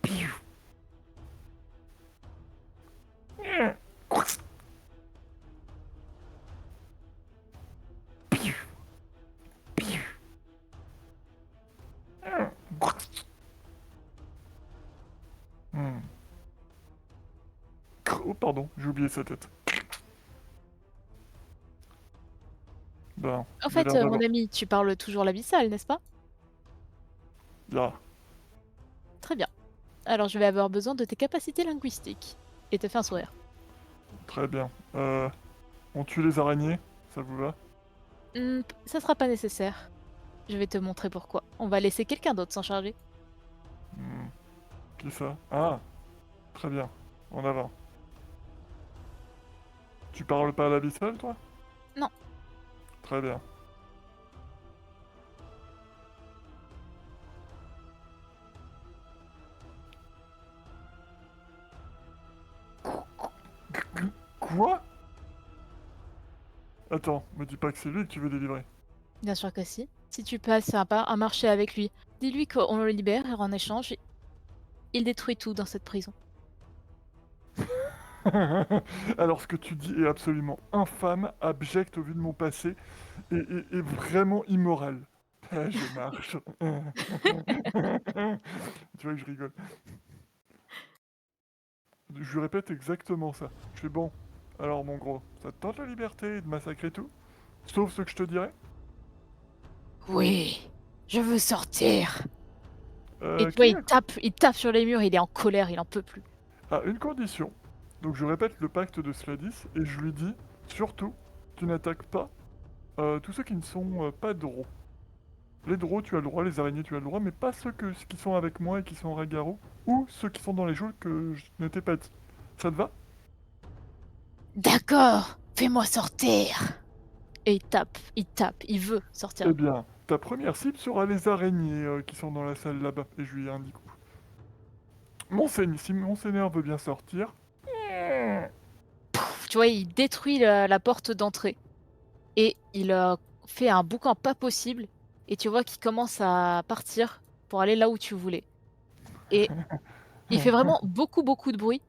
piou. Piou, piou. Hmm. Oh pardon, j'ai oublié sa tête. Ben, En il a fait, l'air mon d'avoir... ami, tu parles toujours l'abyssal, n'est-ce pas? Là, Très bien. Alors je vais avoir besoin de tes capacités linguistiques. Et te fait un sourire. très bien. On tue les araignées, ça vous va? Ça sera pas nécessaire. Je vais te montrer pourquoi. On va laisser quelqu'un d'autre s'en charger. Hmm. Qui ça? Ah, très bien. En avant. Tu parles pas à l'abyssal, toi? Non. Très bien. Quoi? Attends, me dis pas que c'est lui que tu veux délivrer. Bien sûr que si. Si tu passes un marché avec lui, dis-lui qu'on le libère et en échange, il détruit tout dans cette prison. Alors ce que tu dis est absolument infâme, abject au vu de mon passé, et vraiment immoral. Ah, je marche. Tu vois que je rigole. Je lui répète exactement ça. Je fais bon. Alors mon gros, ça te tente la liberté de massacrer tout? Sauf ce que je te dirais? Oui, je veux sortir. Et tu vois, Qui il tape sur les murs, il est en colère, il en peut plus. a une condition. Donc je répète le pacte de Sladis et je lui dis, surtout, tu n'attaques pas tous ceux qui ne sont pas drôles. Les drôles, tu as le droit, les araignées, tu as le droit, mais pas ceux qui sont avec moi et qui sont en Ragaro, ou ceux qui sont dans les geôles que je ne t'ai pas dit. Ça te va? D'accord, fais-moi sortir. Et il tape, il veut sortir. Eh bien, ta première cible sera les araignées qui sont dans la salle là-bas. Et je lui indique. Si Monseigneur veut bien sortir. Tu vois, il détruit la porte d'entrée et il fait un boucan pas possible. Et tu vois qu'il commence à partir pour aller là où tu voulais. Et il fait vraiment beaucoup, beaucoup de bruit.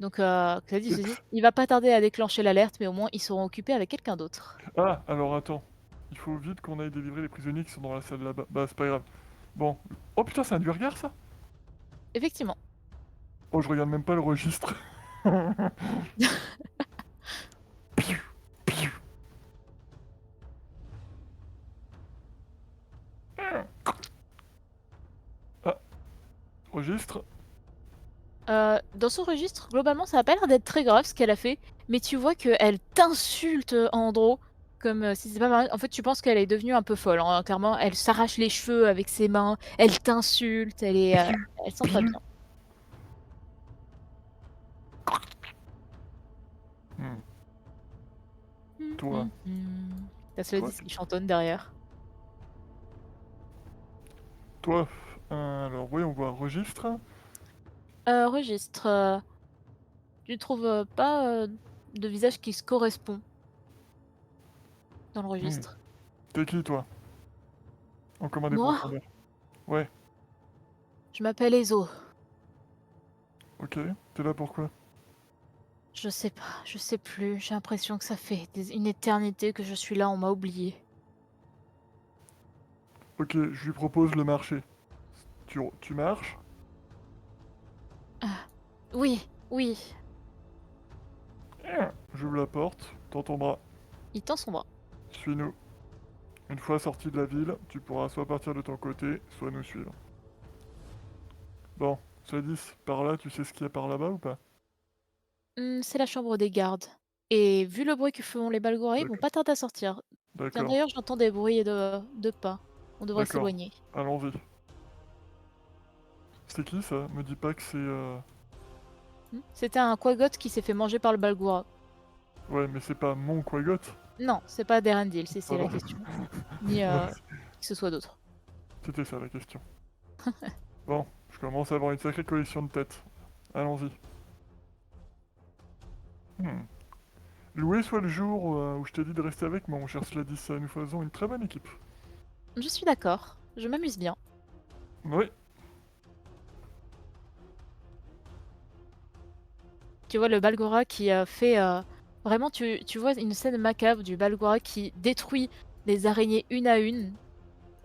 Donc, ceci dit, il va pas tarder à déclencher l'alerte, mais au moins ils seront occupés avec quelqu'un d'autre. Ah, alors attends. Il faut vite qu'on aille délivrer les prisonniers qui sont dans la salle là-bas. Bah, c'est pas grave. Bon. Oh putain, c'est un duergar ça? Effectivement. Oh, je regarde même pas le registre. Piou, piou. Ah, registre. Dans son registre, globalement, ça a pas l'air d'être très grave ce qu'elle a fait, mais tu vois qu'elle t'insulte, Andro, comme si c'est pas mal. En fait, tu penses qu'elle est devenue un peu folle, hein, clairement. Elle s'arrache les cheveux avec ses mains, elle t'insulte, elle sent pas Piou. bien. Hmm. Toi. T'as cela Toi, dit qui chantonne derrière. Toi. Alors, oui, on voit un registre. Registre, tu trouves pas de visage qui se correspond dans le Hmm. registre. T'es qui, toi? En commun des Moi, profondeurs. Ouais, je m'appelle Ezo. ok. T'es là pourquoi? Je sais pas, je sais plus. J'ai l'impression que ça fait une éternité que je suis là, on m'a oublié. Ok, je lui propose le marché. Tu marches? Ah, oui, oui. J'ouvre la porte. Tends ton bras. Il tend son bras. Suis-nous. Une fois sorti de la ville, tu pourras soit partir de ton côté, soit nous suivre. Bon, Sladis, par là, tu sais ce qu'il y a par là-bas ou pas? C'est la chambre des gardes. Et vu le bruit que font les Balgorra, ils vont D'accord. pas tarder à sortir. Tiens, D'accord. d'ailleurs, j'entends des bruits de pas. On devrait D'accord. s'éloigner. Allons-y. C'est qui ça? Me dis pas que c'est C'était un Quagot qui s'est fait manger par le Balgorra. Ouais, mais c'est pas mon Quagot. Non, c'est pas Derendil, si c'est la Pardon. question. Ni Ouais, que ce soit d'autre. c'était ça la question. Bon, je commence à avoir une sacrée collection de têtes. Allons-y. Hmm. Loué soit le jour où je t'ai dit de rester avec moi, mon cher Sladis. Nous faisons une très bonne équipe. Je suis d'accord. Je m'amuse bien. Oui. Tu vois le Balgorra qui fait... Vraiment, tu vois une scène macabre du Balgorra qui détruit les araignées une à une.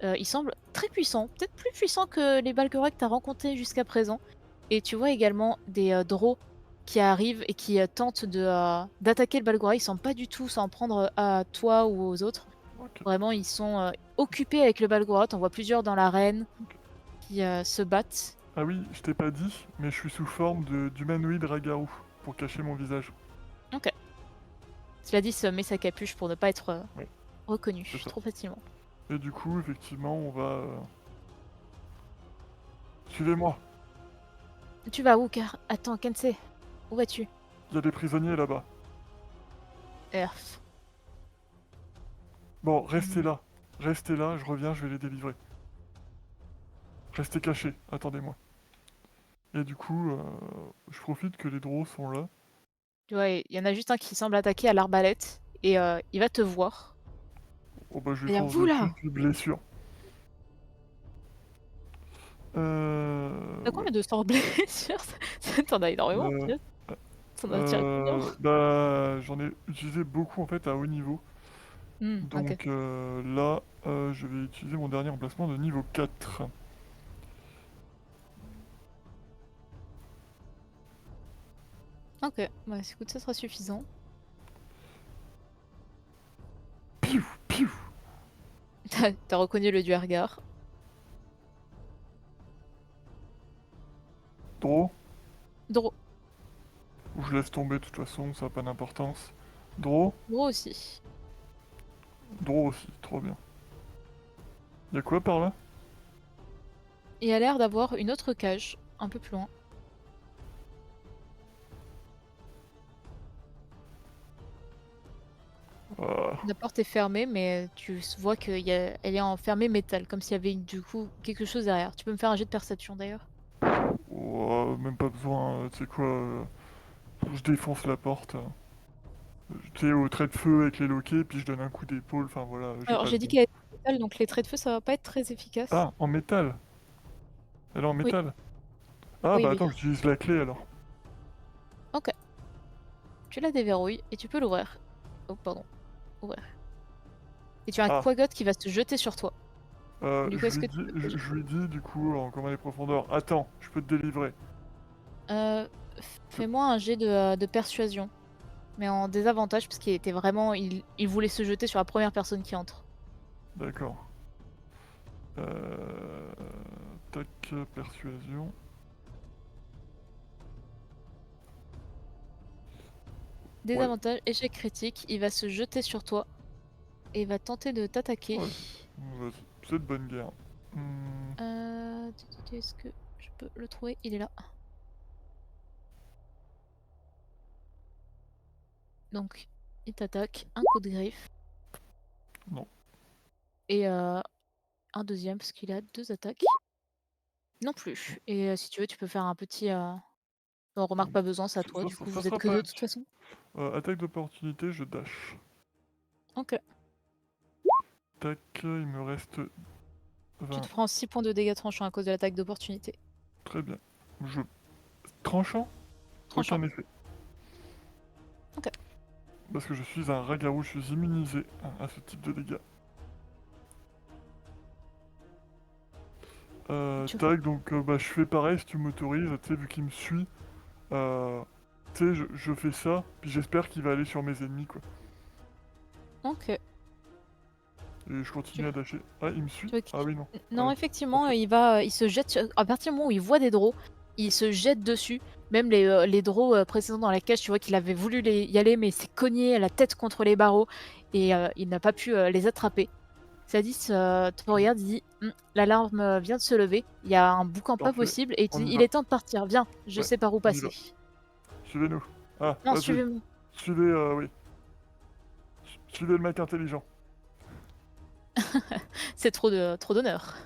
Il semble très puissant, peut-être plus puissant que les Balgorra que tu as rencontrés jusqu'à présent. Et tu vois également des Drow qui arrivent et qui tentent d'attaquer le Balgorra. Ils semblent pas du tout s'en prendre à toi ou aux autres. Ok. Vraiment, ils sont occupés avec le Balgorra. T'en vois plusieurs dans l'arène Ok. qui se battent. Ah oui, je t'ai pas dit, mais je suis sous forme d'humanoïde Ragaru, pour cacher mon visage. Ok. Cela dit, se met sa capuche pour ne pas être Oui, reconnu c'est ça. trop facilement. Et du coup, effectivement, on va... Suivez-moi. Tu vas où, car... Attends, Kensei, où vas-tu? Il y a des prisonniers là-bas. Erf. Bon, restez là. Restez là, je reviens, je vais les délivrer. Restez cachés, attendez-moi. Et du coup, je profite que les drôles sont là. Tu vois, il y en a juste un qui semble attaquer à l'arbalète et il va te voir. Oh bah je lui Et fonce vous dessus, là! puis blessure. T'as Ouais. combien de sorts blessures? T'en as énormément, Euh, punaise. T'en as tiré combien? bah j'en ai utilisé beaucoup en fait à haut niveau. Ok. Donc là, je vais utiliser mon dernier emplacement de niveau 4. Ok, bah écoute, ça sera suffisant. Piou, piou. T'as reconnu le Duergar. Dro, Dro. ou je laisse tomber de toute façon, ça n'a pas d'importance. Dro, Dro aussi. Dro aussi, trop bien. Y'a quoi par là? Il y a l'air d'avoir une autre cage, un peu plus loin. La porte est fermée, mais vois qu'elle est en fermée métal, comme s'il y avait du coup quelque chose derrière. Tu peux me faire un jet de perception d'ailleurs? Même pas besoin, tu sais quoi, je défonce la porte. Tu sais, au trait de feu avec les loquets, puis je donne un coup d'épaule, enfin voilà, j'ai Alors pas le j'ai dit temps. qu'elle était en métal, donc les traits de feu, ça va pas être très efficace. Ah, en métal! Elle est en Oui, métal? Ah oui, bah oui. attends, j'utilise la clé alors. OK. Tu la déverrouilles et tu peux l'ouvrir. Oh pardon, ouvrir. Et tu as un Ah, Quaggot qui va se jeter sur toi. Du coup, je est-ce lui que tu dis, peux je, agir? je lui dis du coup en commun des profondeurs, attends, je peux te délivrer. Heu, Fais-moi un jet de persuasion, mais en désavantage parce qu'il était vraiment il voulait se jeter sur la première personne qui entre. D'accord. Tac, persuasion. Ouais, Désavantage, échec critique, il va se jeter sur toi et il va tenter de t'attaquer. ouais, c'est de bonne guerre. Est-ce que je peux le trouver? Il est là. Donc, il t'attaque, un coup de griffe Non. et un deuxième parce qu'il a 2 attaques. Non plus et si tu veux, tu peux faire un petit, non remarque pas besoin, c'est à toi, du coup Ça vous êtes sera que pas 2 de toute utile. façon? Attaque d'opportunité, je dash. OK. Tac, il me reste Tu te 20. prends 6 points de dégâts tranchants à cause de l'attaque d'opportunité. Très bien. Je... Tranchant? Tranchant. Aucun effet. OK. Parce que je suis un rat-garou, je suis immunisé à ce type de dégâts. Tu Tac, donc bah, je fais pareil si tu m'autorises, tu sais, vu qu'il me suit. Tu sais, je fais ça, puis j'espère qu'il va aller sur mes ennemis, quoi. OK. Et je Tu continue à dasher. Ah, il me suit? tu veux Ah qu'il oui, non. Non, Ouais, effectivement, ok. il se jette à partir du moment où il voit des draws, il se jette dessus. Même les draws, précédents dans la cage, tu vois qu'il avait voulu y aller, mais il s'est cogné la tête contre les barreaux et il n'a pas pu, les attraper. Sadis, te regarde, il dit: l'alarme, vient de se lever, il y a un boucan pas Parfait. possible» et il te On dit: y «Il va. est temps de partir, viens, je Ouais, sais par où on y va. passer». Suivez-nous. Ah, «Non, vas-y. suivez-moi». Suivez, oui. Suivez le mec intelligent. C'est trop d'honneur.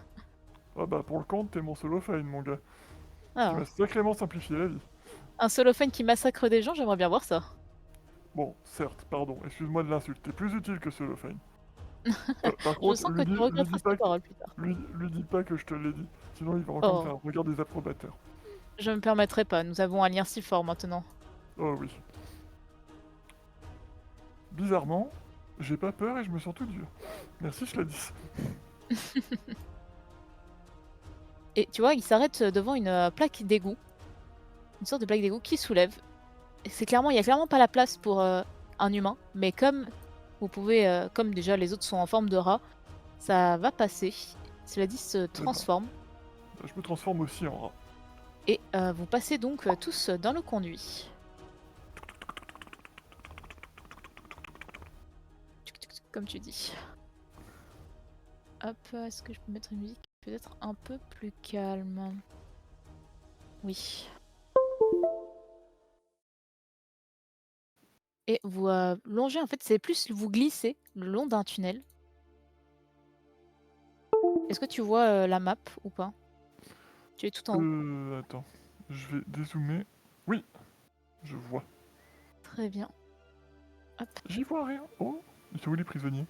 Ah bah, pour le compte, t'es mon solo mon gars. Tu m'as Ah, sacrément simplifié la vie. un solophone qui massacre des gens, j'aimerais bien voir ça. Bon, certes, pardon, excuse-moi de l'insulte, t'es plus utile que Cellophane. Par Je contre, sens que tu regretteras ces paroles plus tard. lui dis pas que je te l'ai dit, sinon il va encore me faire Oh, un regard désapprobateur. je me permettrai pas, nous avons un lien si fort maintenant. Oh oui. Bizarrement, j'ai pas peur et je me sens tout dur. Merci, je l'ai dit. Et tu vois, il s'arrête devant une, plaque d'égout, une sorte de plaque d'égout qui soulève. Et il y a clairement pas la place pour, un humain, mais comme déjà les autres sont en forme de rat, ça va passer. Cela dit, se Très bien. transforme Je me transforme aussi en rat. et vous passez donc, tous dans le conduit. Tuc, tuc, tuc, comme tu dis. Hop, est-ce que je peux mettre une musique peut-être un peu plus calme? Oui. Et vous, longez en fait, c'est plus vous glissez le long d'un tunnel. Est-ce que tu vois, la map ou pas? Tu es tout en haut. Attends. Je vais dézoomer. Oui, je vois. Très bien. Hop, J'y vois rien. Oh, ils sont où les prisonniers?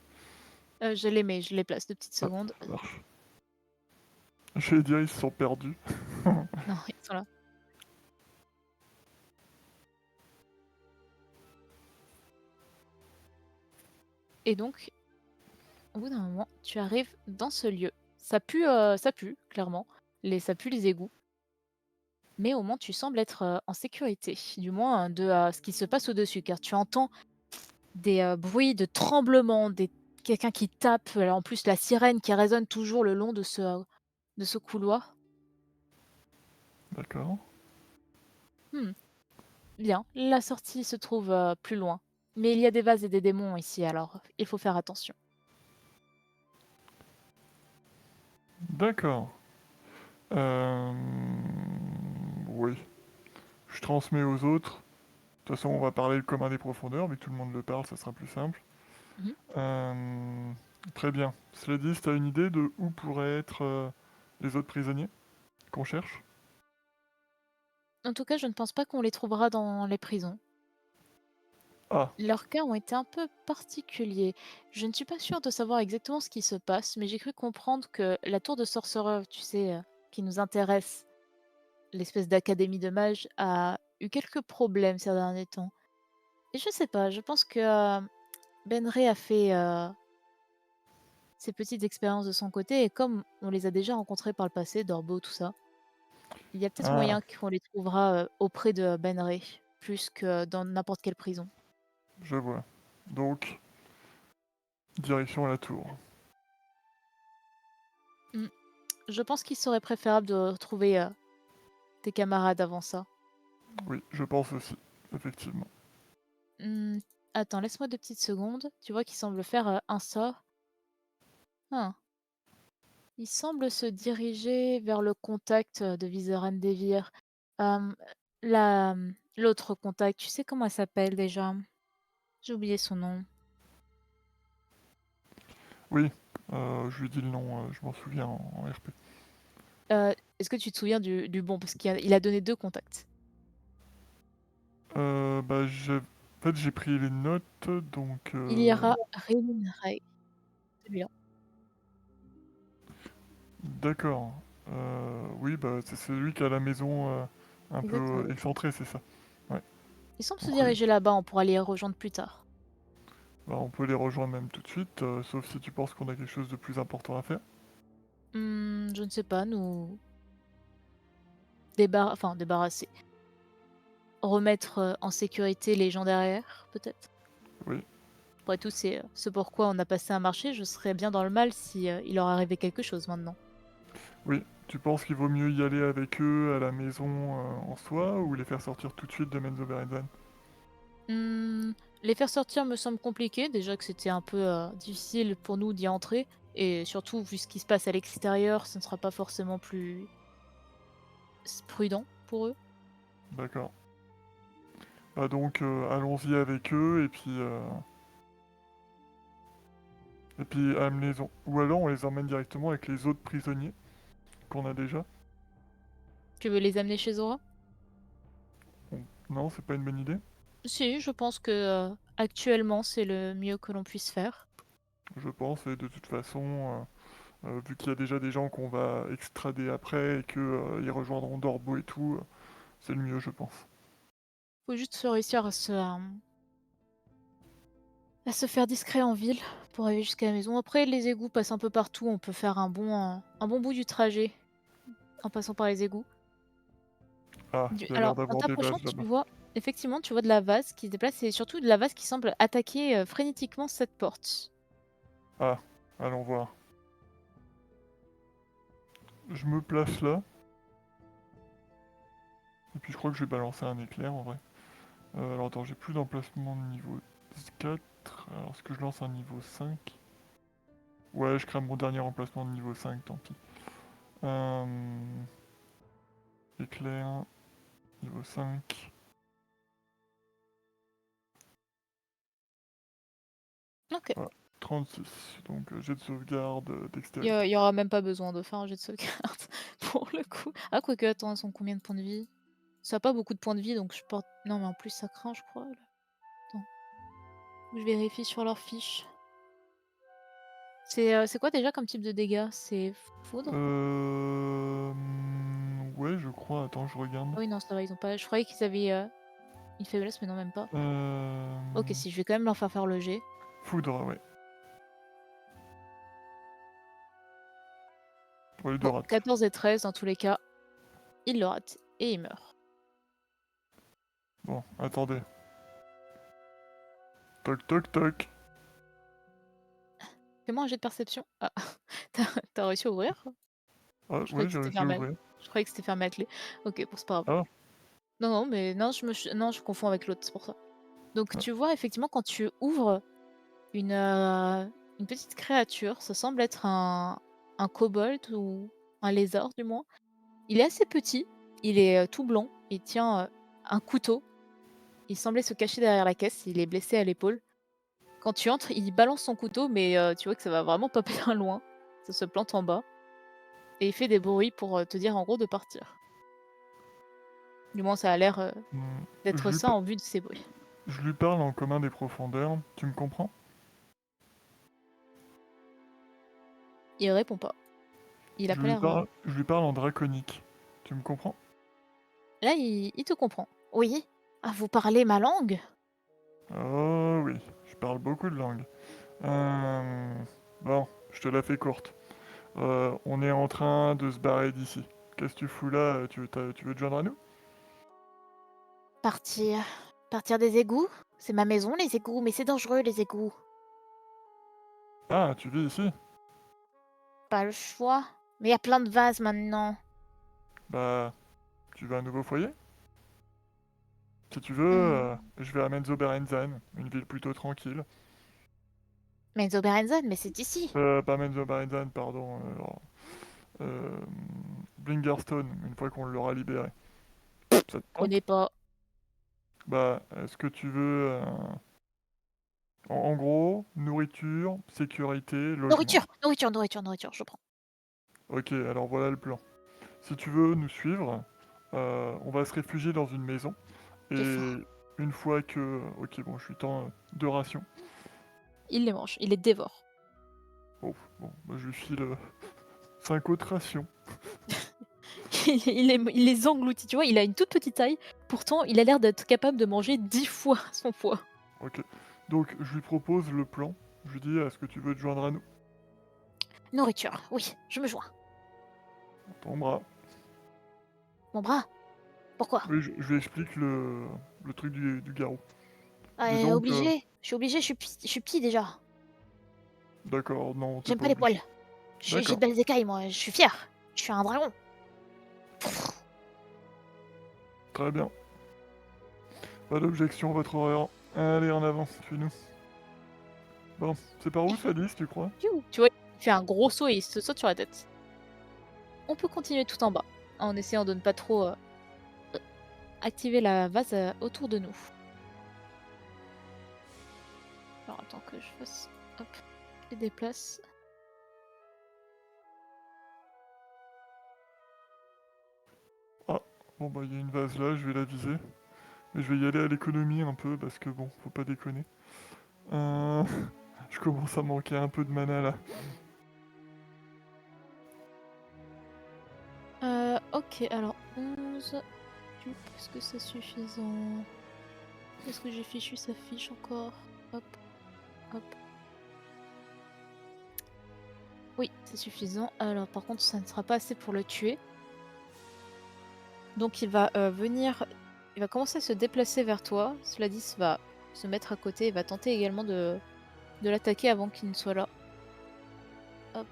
je les mets, je les place 2 petites Ah, secondes. ça marche. J'allais dire, ils se sont perdus. Non, ils sont là. Et donc, au bout d'un moment, tu arrives dans ce lieu. Ça pue clairement, ça pue les égouts, mais au moins tu sembles être, en sécurité, du moins de, ce qui se passe au-dessus, car tu entends des, bruits de tremblements, des quelqu'un qui tape, en plus la sirène qui résonne toujours le long de ce couloir. D'accord. Mmh, bien, la sortie se trouve, plus loin, mais il y a des vases et des démons ici, alors il faut faire attention. D'accord. Euh... Oui. Je transmets aux autres. De toute façon, on va parler le commun des profondeurs, mais que tout le monde le parle, ça sera plus simple. Mhm. Euh, Très bien. Cela dit, tu as une idée de où pourraient être les autres prisonniers qu'on cherche? En tout cas, je ne pense pas qu'on les trouvera dans les prisons. Ah, Leurs cas ont été un peu particuliers. Je ne suis pas sûre de savoir exactement ce qui se passe, mais j'ai cru comprendre que la tour de Sorcerer, tu sais, qui nous intéresse, l'espèce d'académie de mages, a eu quelques problèmes ces derniers temps. Et je sais pas, je pense que Benray a fait ses petites expériences de son côté, et comme on les a déjà rencontrés par le passé, Dorbo, tout ça, il y a peut-être ah, moyen qu'on les trouvera auprès de Benray, plus que dans n'importe quelle prison. je vois. Donc, direction la tour. Mm. Je pense qu'il serait préférable de retrouver tes camarades avant ça. Oui, je pense aussi, effectivement. Hmm, Attends, laisse-moi 2 petites secondes. Tu vois qu'il semble faire un sort. Ah. Il semble se diriger vers le contact de Vizeren Devir. Euh, l'autre contact, tu sais comment elle s'appelle déjà? J'ai oublié son nom. Oui, je lui dis le nom, je m'en souviens en RP. Est-ce que tu te souviens du bon? Parce qu'il a donné 2 contacts. Bah, en fait, j'ai pris les notes, donc... Il y aura Renin Ray, celui-là. D'accord. Oui, bah, c'est celui qui a la maison un peu Exactement. excentrée, c'est ça. Ouais. Il semble se Donc oui, diriger là-bas, on pourra les rejoindre plus tard. bah, on peut les rejoindre même tout de suite, sauf si tu penses qu'on a quelque chose de plus important à faire. Je ne sais pas, nous débarrasser. Remettre en sécurité les gens derrière, peut-être? Oui, Après tout, c'est ce pourquoi on a passé un marché. Je serais bien dans le mal si il leur arrivait quelque chose maintenant. oui. Tu penses qu'il vaut mieux y aller avec eux à la maison en soi, ou les faire sortir tout de suite de Menzoberranzan? Mmh, les faire sortir me semble compliqué. Déjà que c'était un peu difficile pour nous d'y entrer. Et surtout, vu ce qui se passe à l'extérieur, ce ne sera pas forcément plus prudent pour eux. D'accord. Bah donc, allons-y avec eux, et puis amenez-les. Ou alors on les emmène directement avec les autres prisonniers qu'on a déjà. Tu veux les amener chez Zora? Non, c'est pas une bonne idée. Si, je pense que actuellement, c'est le mieux que l'on puisse faire. Je pense, et de toute façon, vu qu'il y a déjà des gens qu'on va extrader après et que ils rejoindront Dorbo et tout, c'est le mieux, je pense. Faut juste réussir à se faire discret en ville pour arriver jusqu'à la maison. Après, les égouts passent un peu partout. On peut faire un bon bout du trajet en passant par les égouts. Ah, il y a l'air Alors, en d'avoir des t'approchant, vases là-bas. effectivement, tu vois de la vase qui se déplace et surtout de la vase qui semble attaquer frénétiquement cette porte. Ah, allons voir. Je me place là, et puis je crois que je vais balancer un éclair en vrai. Alors attends, j'ai plus d'emplacement de niveau 4. Alors est-ce que je lance un niveau 5? Ouais, je crée mon dernier emplacement de niveau 5, tant pis. Euh, Éclair, niveau 5. Ok. Voilà, 36. Donc jet de sauvegarde, Il dextérité. y aura même pas besoin de faire un jet de sauvegarde pour le coup. Ah, quoique, attends, elles sont combien de points de vie? Ça a pas beaucoup de points de vie, donc je porte. Non, mais en plus, ça craint, je crois. Là. Attends, je vérifie sur leur fiche. C'est quoi déjà comme type de dégâts? C'est foudre? Ouais, je crois. Attends, je regarde. Ah oui, non, ça va, ils ont pas. Je croyais qu'ils avaient une faiblesse, mais non, même pas. Euh... Ok, si, je vais quand même leur faire le jet. Foudre, ouais. Pour les deux Bon, rates. 14 et 13, dans tous les cas, ils le ratent et ils meurent. Bon, attendez. Toc toc toc. Fais-moi un jet de perception. Ah, t'as réussi à ouvrir? Ah, Je croyais ouais, que j'ai c'était réussi à fermé. ouvrir. Je croyais que c'était fermé à clé. Ok, bon, c'est pas grave. Ah, Non, non, mais non, non, je confonds avec l'autre, c'est pour ça. Donc, ah, tu vois, effectivement, quand tu ouvres une petite créature, ça semble être un kobold ou un lézard, du moins. Il est assez petit, il est tout blond, il tient un couteau. Il semblait se cacher derrière la caisse, il est blessé à l'épaule. Quand tu entres, il balance son couteau, mais tu vois que ça va vraiment pas bien loin. Ça se plante en bas et il fait des bruits pour, te dire en gros de partir. Du moins ça a l'air, Hmm, d'être Je lui, ça pa- en vue de ses bruits. je lui parle en commun des profondeurs, tu me comprends? Il répond pas. Il a pas l'air, Je lui parle en draconique, tu me comprends? là il te comprend. «Oui? Ah vous parlez ma langue?» Oh oui, je parle beaucoup de langues. Euh, Bon, je te la fais courte. On est en train de se barrer d'ici. Qu'est-ce que tu fous là? Tu veux te joindre à nous? «Partir? Partir des égouts? C'est ma maison les égouts, mais c'est dangereux les égouts». Ah, tu vis ici? «Pas le choix, mais il y a plein de vases maintenant». Bah, tu veux un nouveau foyer? Si tu veux, Mmh. je vais à Menzoberranzan, une ville plutôt tranquille. Mais Zoberenzen, mais c'est ici. Pas Menzoberranzan, pardon. Euh, Blingerstone, une fois qu'on l'aura libéré. Ça te tente? Connais pas. Bah, est-ce que tu veux... en gros, nourriture, sécurité, logement. Nourriture, nourriture, nourriture, nourriture, je prends. Ok, alors voilà le plan. Si tu veux nous suivre, on va se réfugier dans une maison. T'es Et fort. une fois que... Ok, bon, je suis temps de ration. Il les mange, il les dévore. Oh, bon, bah, je lui file 5 autres rations. Il les engloutit, tu vois, il a une toute petite taille, pourtant il a l'air d'être capable de manger 10 fois son poids. Ok. Donc, je lui propose le plan. Je lui dis, est-ce que tu veux te joindre à nous? Nourriture, oui, je me joins. Ton bras. Mon bras? Pourquoi? Oui, je lui explique le truc du garrot. Ah, Disons que... obligé, je suis obligé, je suis petit déjà. D'accord, non, t'es J'aime pas pas les obligé. poils. J'ai de D'accord, belles écailles, moi, je suis fière. Je suis un dragon. très bien. Pas d'objection, votre horreur. Allez, en avant, suis-nous. Bon, c'est par où ça glisse, tu crois? Piou. Tu vois, il fait un gros saut et il se saute sur la tête. On peut continuer tout en bas, en essayant de ne pas trop activer la vase autour de nous. Alors attends que je fasse... Hop, je les déplace. Ah, bon bah il y a une vase là, je vais la viser. Mais je vais y aller à l'économie un peu, parce que bon, faut pas déconner. Euh... je commence à manquer un peu de mana là. Ok, alors 11. Est-ce que c'est suffisant? Est-ce que j'ai fichu sa fiche encore? Hop, hop. Oui, c'est suffisant. Alors par contre, ça ne sera pas assez pour le tuer. Donc il va venir... Il va commencer à se déplacer vers toi. Sladis va se mettre à côté et va tenter également de l'attaquer avant qu'il ne soit là. Hop,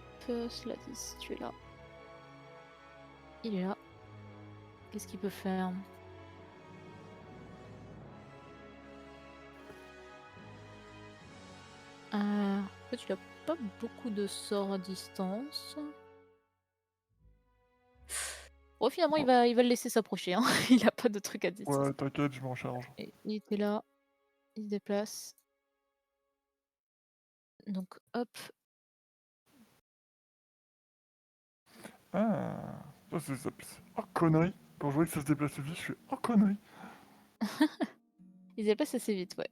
Sladis, tu es là. Il est là. Qu'est-ce qu'il peut faire? En fait, il a pas beaucoup de sorts à distance. Bon, finalement, Oh, il va le laisser s'approcher. Hein. Il a pas de truc à distance. ouais, t'inquiète, je m'en charge. Et il était là. Il se déplace. Donc, hop. Ah, ça c'est ça. Oh connerie! Quand je vois que ça se déplace vite, je fais oh connerie! Il se déplace assez vite, ouais.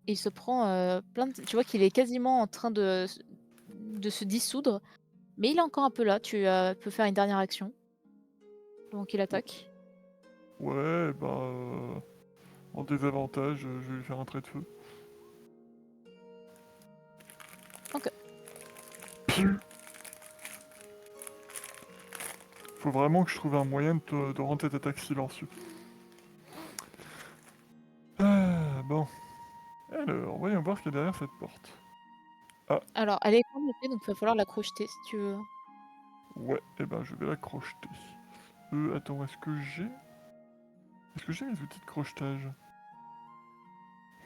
Et il se prend plein de... Tu vois qu'il est quasiment en train de se dissoudre. Mais il est encore un peu là. Tu peux faire une dernière action. Donc, il attaque. Ouais, bah... en désavantage, je vais lui faire un trait de feu. Ok. Piu. Faut vraiment que je trouve un moyen de rendre cette attaque silencieuse. Ah, bon. Alors, voyons voir ce qu'il y a derrière cette porte. Ah, Alors, elle est connectée, donc il va falloir la crocheter si tu veux. ouais, et ben je vais la crocheter. Attends, est-ce que j'ai... Est-ce que j'ai mes outils de crochetage?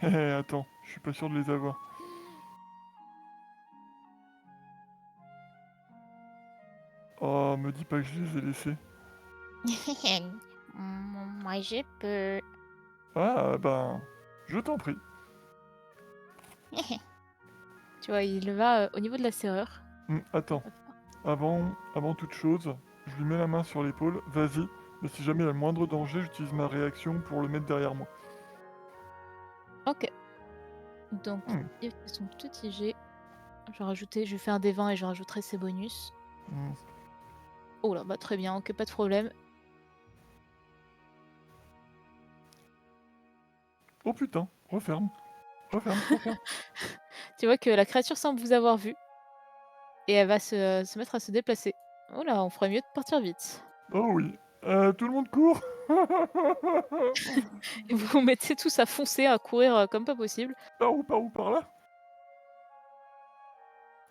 Attends, je suis pas sûr de les avoir. Oh, me dis pas que je les ai laissés. Moi, j'ai peur. Ah, ben, je t'en prie. Tu vois, il va au niveau de la serrure. Attends, avant toute chose, je lui mets la main sur l'épaule, vas-y, mais si jamais il y a le moindre danger, j'utilise ma réaction pour le mettre derrière moi. Ok. Donc, Hmm, il fait son petit jet. Je vais faire un des 20 et je rajouterai ses bonus. hmm. Oh là, bah très bien, ok, pas de problème. Oh putain, referme. Tu vois que la créature semble vous avoir vu et elle va se mettre à se déplacer. Oh là, on ferait mieux de partir vite. Oh oui, tout le monde court. Et vous vous mettez tous à foncer, à courir comme pas possible. Par où, par là?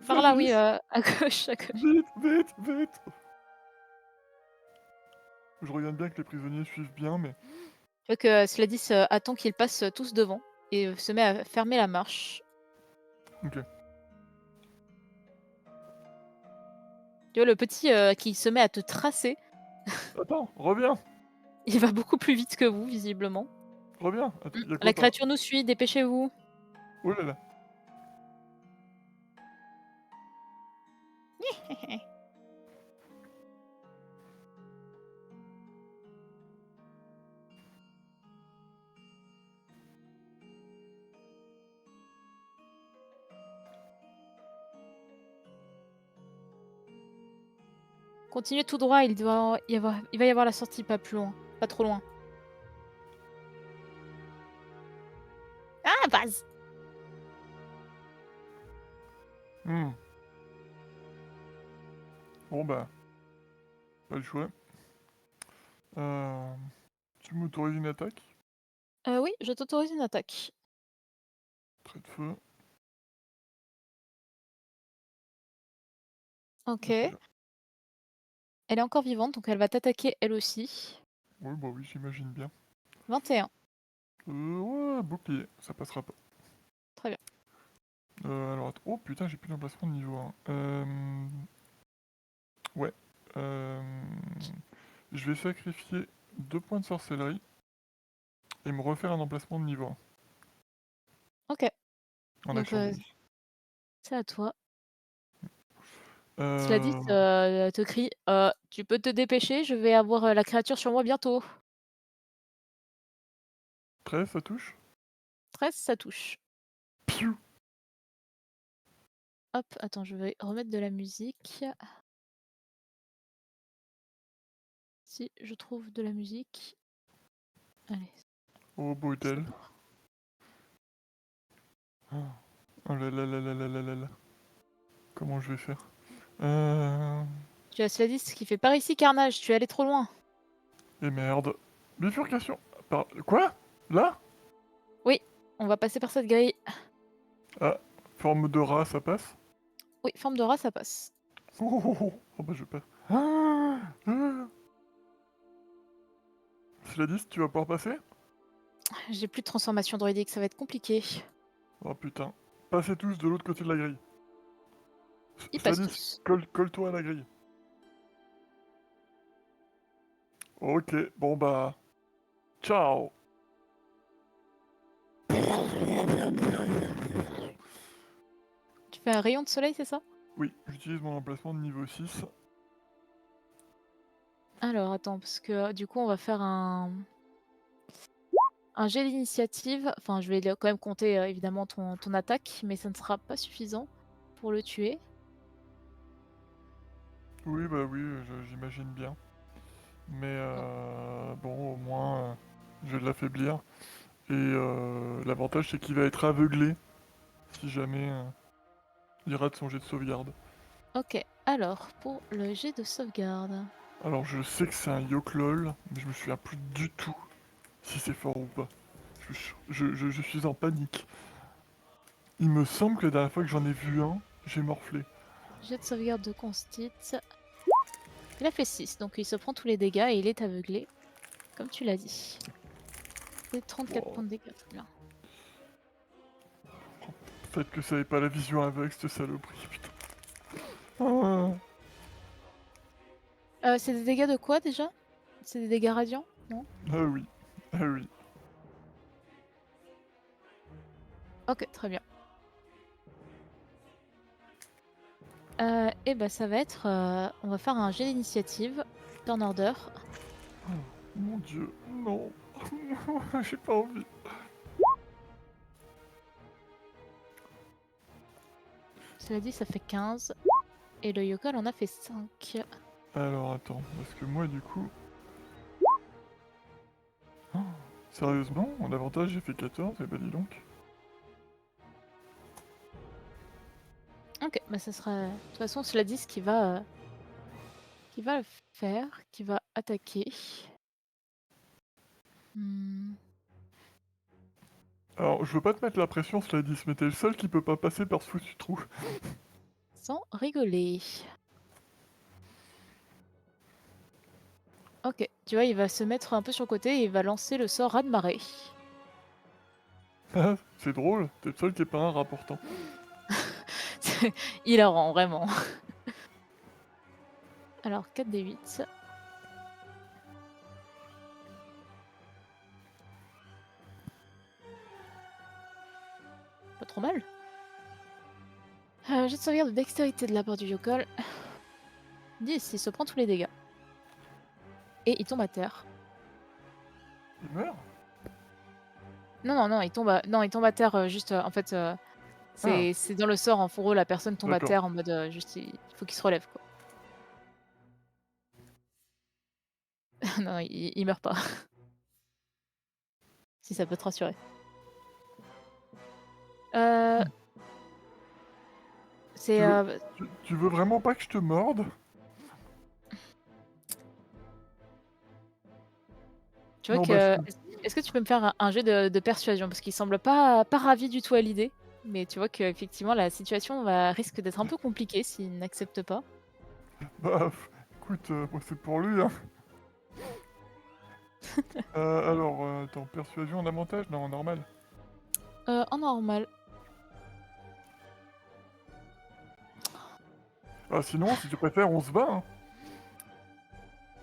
Par là, oui, Sladis, à gauche, à gauche. vite. Je regarde bien que les prisonniers suivent bien, mais... Tu vois que Sladis attend qu'ils passent tous devant et se met à fermer la marche. Ok. Tu vois le petit qui se met à te tracer, Attends, reviens. il va beaucoup plus vite que vous, visiblement. Attends, y a quoi La par... créature nous suit, dépêchez-vous. Oh là là. Continuez tout droit, il va y avoir la sortie pas plus loin, pas trop loin. Ah, base! Hmm. Bon bah, pas le choix. Euh... Tu m'autorises une attaque? Oui, je t'autorise une attaque. Trait de feu. Ok. Ok. Elle est encore vivante, donc elle va t'attaquer elle aussi. Oui, bah oui, j'imagine bien. 21. Ouais, bouclier, ça passera pas. Très bien. Alors, oh putain, j'ai plus d'emplacement de niveau 1. Ouais. Euh... Je vais sacrifier 2 points de sorcellerie et me refaire un emplacement de niveau 1 Ok. en Donc action bonus. c'est à toi. Sladis Euh... te crie tu peux te dépêcher, je vais avoir la créature sur moi bientôt. 13, ça touche? 13, ça touche. Piou! Hop, attends, je vais remettre de la musique. Si je trouve de la musique. Allez, Oh, bordel. stop. Oh là là là là là là là là. Comment je vais faire? Tu as Sladis qui fait par ici, carnage, tu es allé trop loin. Et merde. Bifurcation. Quoi? Là? Oui, on va passer par cette grille. Ah, forme de rat, ça passe? Oui, forme de rat, ça passe. Oh bah je passe. Cela dit, tu vas pouvoir passer? J'ai plus de transformation druidique, ça va être compliqué. Oh putain. Passez tous de l'autre côté de la grille. Ils Cela passent dit, tous. colle-toi à la grille. Ok, bon bah... Ciao. Tu fais un rayon de soleil, c'est ça? Oui, j'utilise mon emplacement de niveau 6. Alors, attends, parce que du coup, on va faire un jet d'initiative. Enfin, je vais quand même compter évidemment ton attaque, mais ça ne sera pas suffisant pour le tuer. Oui, bah oui, j'imagine bien. Mais Donc, bon, au moins, je vais l'affaiblir. Et l'avantage, c'est qu'il va être aveuglé si jamais il rate son jet de sauvegarde. ok, alors, pour le jet de sauvegarde. Alors, je sais que c'est un Yoklol, mais je me souviens plus du tout si c'est fort ou pas. Je suis en panique. Il me semble que la dernière fois que j'en ai vu un, j'ai morflé. Jet de sauvegarde de Constit. Il a fait 6, donc il se prend tous les dégâts et il est aveuglé, comme tu l'as dit. C'est 34 Wow. points de dégâts, très bien. Peut-être que ça avait pas la vision aveugle, cette saloperie, putain. Ah, C'est des dégâts de quoi déjà? C'est des dégâts radiants? Non? ah oui, ah oui. Ok, très bien. Et bah ça va être... on va faire un jet d'initiative. Turn order. Oh, mon dieu, non. J'ai pas envie. Cela dit, ça fait 15. Et le Yokol en a fait 5. Alors attends, parce que moi du coup... Oh, sérieusement, en avantage j'ai fait 14, et bah dis donc. Ok, bah ça sera... De toute façon, cela dit, ce qui va le faire, qui va attaquer. Hmm, Alors, je veux pas te mettre la pression, cela dit, mais t'es le seul qui peut pas passer par ce foutu trou. Sans rigoler. Ok, tu vois, il va se mettre un peu sur le côté et il va lancer le sort raz-de-marée. Ah, c'est drôle, t'es le seul qui est pas un rapportant. C'est hilarant, vraiment. Alors, 4d8. Pas trop mal. Jet de sauvegarde de dextérité de la part du Yokol. 10, il se prend tous les dégâts. Et il tombe à terre. Il meurt? Non, il tombe à terre, juste, en fait, Ah, c'est dans le sort, en gros, la personne tombe à d'accord. terre en mode, juste, il faut qu'il se relève, quoi. Non, il meurt pas. Si ça peut te rassurer. Euh, c'est... Tu veux, tu veux vraiment pas que je te morde? tu vois Non, que... bah je... Est-ce que tu peux me faire un jet de persuasion? Parce qu'il semble pas ravi du tout à l'idée. Mais tu vois qu'effectivement, la situation risque d'être un peu compliquée s'il n'accepte pas. Bah, écoute, moi c'est pour lui, hein. Alors, attends, persuasion en avantage? Non, en normal. En normal. Ah, sinon, si tu préfères, on se bat, hein.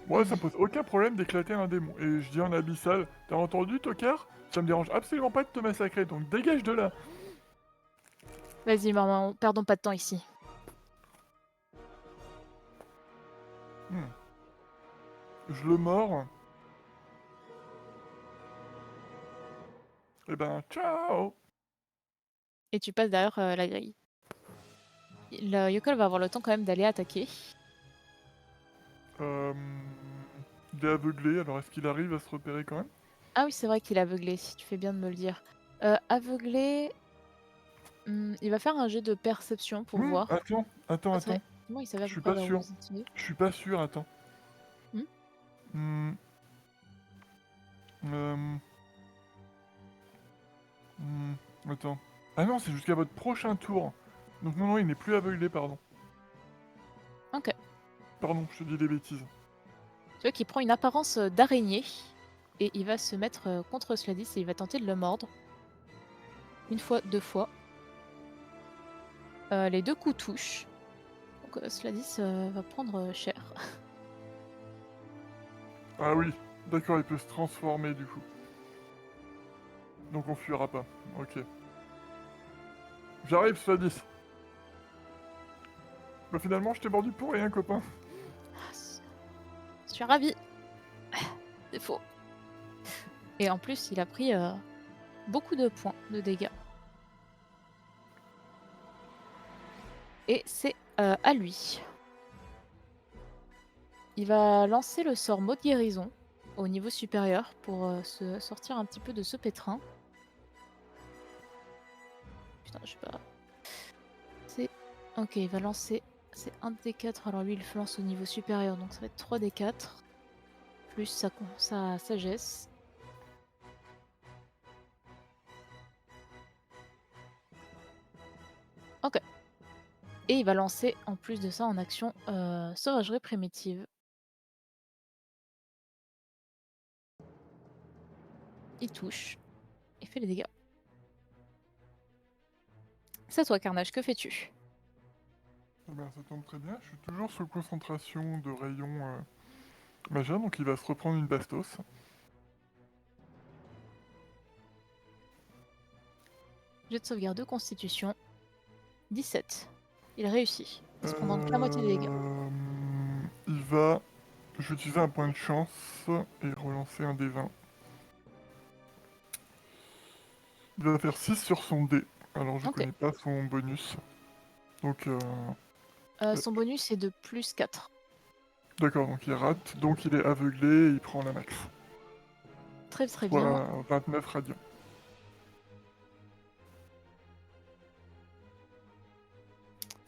Moi, ça pose aucun problème d'éclater un démon. Et je dis en abyssal, t'as entendu, tocard? Ça me dérange absolument pas de te massacrer, donc dégage de là. Vas-y, maman, perdons pas de temps ici. Hmm. Je le mords. Et ben, ciao! Et tu passes derrière la grille. Le Yokol va avoir le temps quand même d'aller attaquer. Euh... Il est aveuglé, alors est-ce qu'il arrive à se repérer quand même? Ah oui, c'est vrai qu'il est aveuglé, si tu fais bien de me le dire. Aveuglé, il va faire un jet de perception pour voir. Attends, Ah, c'est vrai. attends. Comment il savait Je à peu suis près pas vers où sûr. vous étiez? Je suis pas sûr, attends. Hmm. Hmm, euh, hmm, Attends. Ah non, c'est jusqu'à votre prochain tour. Donc non, il n'est plus aveuglé, pardon. Ok. Pardon, je te dis des bêtises. Tu vois qu'il prend une apparence d'araignée et il va se mettre contre Sladis et il va tenter de le mordre. Une fois, deux fois. Les deux coups touchent. Donc Sladis va prendre cher. Ah oui, d'accord, il peut se transformer du coup. Donc on fuira pas. Ok. J'arrive, Sladis. Bah finalement, je t'ai mordu pour rien, copain. Je suis ravie. C'est faux. Et en plus, il a pris beaucoup de points de dégâts. Et c'est à lui. Il va lancer le sort mot de guérison au niveau supérieur pour se sortir un petit peu de ce pétrin. Putain, je sais pas. C'est... Ok, il va lancer... C'est 1 d 4, alors lui il lance au niveau supérieur, donc ça va être 3 d 4. Plus sa sagesse. Ok. Et il va lancer en plus de ça en action sauvagerie primitive. Il touche. Et fait les dégâts. C'est à toi, Carnage, que fais-tu? Eh ben, ça tombe très bien, je suis toujours sous concentration de rayon majeur, donc il va se reprendre une bastos. Jet de sauvegarde de constitution. 17. Il réussit. Il se prend donc la moitié des dégâts. Il va... Je vais utiliser un point de chance et relancer un des 20. Il va faire 6 sur son dé. Alors je Ok. connais pas son bonus. Donc Son bonus est de plus 4. d'accord, donc il rate. Donc il est aveuglé et il prend la max. Très très bien. Soit 29 radians.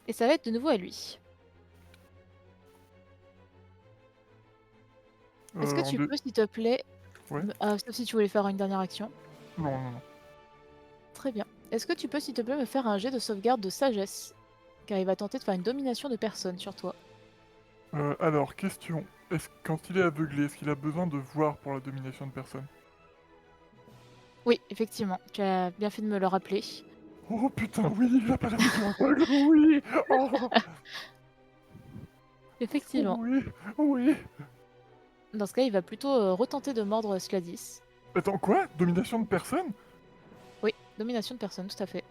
Et ça va être de nouveau à lui. Est-ce que En tu dé- peux, s'il te plaît, Ouais. sauf si tu voulais faire une dernière action. Non, non, non. Très bien. Est-ce que tu peux, s'il te plaît, me faire un jet de sauvegarde de sagesse? Car il va tenter de faire une domination de personne sur toi. Alors, question. Quand il est aveuglé, est-ce qu'il a besoin de voir pour la domination de personne? Oui, effectivement. Tu as bien fait de me le rappeler. Oh putain, oui, il a pas l'air du tout aveugle, oui. Oh, Effectivement. oui, oui. Dans ce cas, il va plutôt retenter de mordre Sladis. Attends, quoi? Domination de personne? Oui, domination de personne, tout à fait.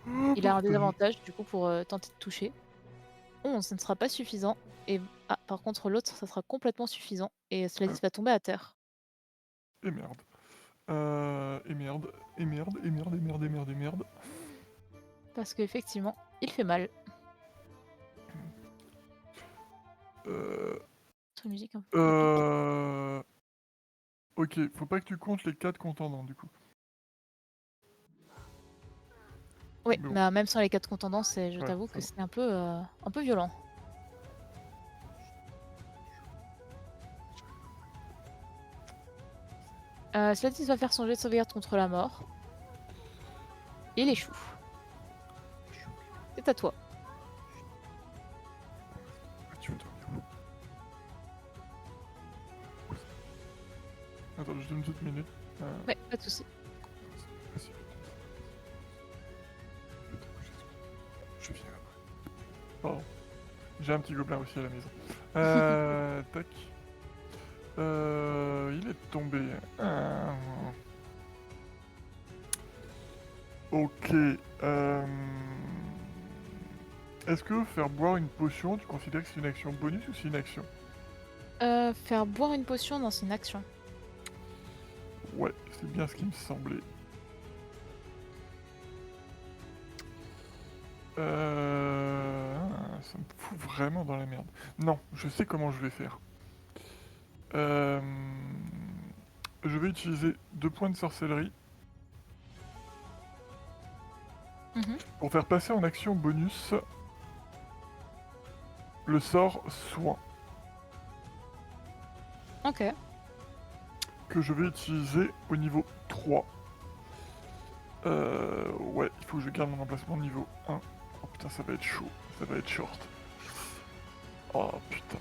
Oh, Il a un bordel. désavantage, du coup, pour tenter de toucher. 11, ça ne sera pas suffisant. Et par contre, l'autre, ça sera complètement suffisant. Et Sladis va tomber à terre. Et merde. Et merde, et merde, et merde, et merde, et merde, et merde. Parce qu'effectivement, il fait mal. Euh... Sur une musique un peu épique. Ok, faut pas que tu comptes les 4 contendants du coup. Oui, Mais bon, bah, même sans les 4 contendants, je ouais, t'avoue ça que va. c'est un peu violent. Sladis va faire son jet de sauvegarde contre la mort. Et il échoue. C'est à toi. Tu veux dormir. Attends, juste une petite minute. Ouais, pas de soucis. Vas-y. Je vais te coucher ce soir. Je viens après. Pardon. J'ai un petit gobelin aussi à la maison. Tac. Il est tombé. Ok. Est-ce que faire boire une potion, tu considères que c'est une action bonus ou c'est une action? Faire boire une potion, non, c'est une action. Ouais, c'est bien ce qui me semblait. Ça me fout vraiment dans la merde. Non, je sais comment je vais faire. Je vais utiliser 2 points de sorcellerie Mhm. pour faire passer en action bonus le sort soin Ok. que je vais utiliser au niveau 3. Ouais, il faut que je garde mon emplacement niveau 1. Oh putain, ça va être chaud, ça va être short. Oh putain.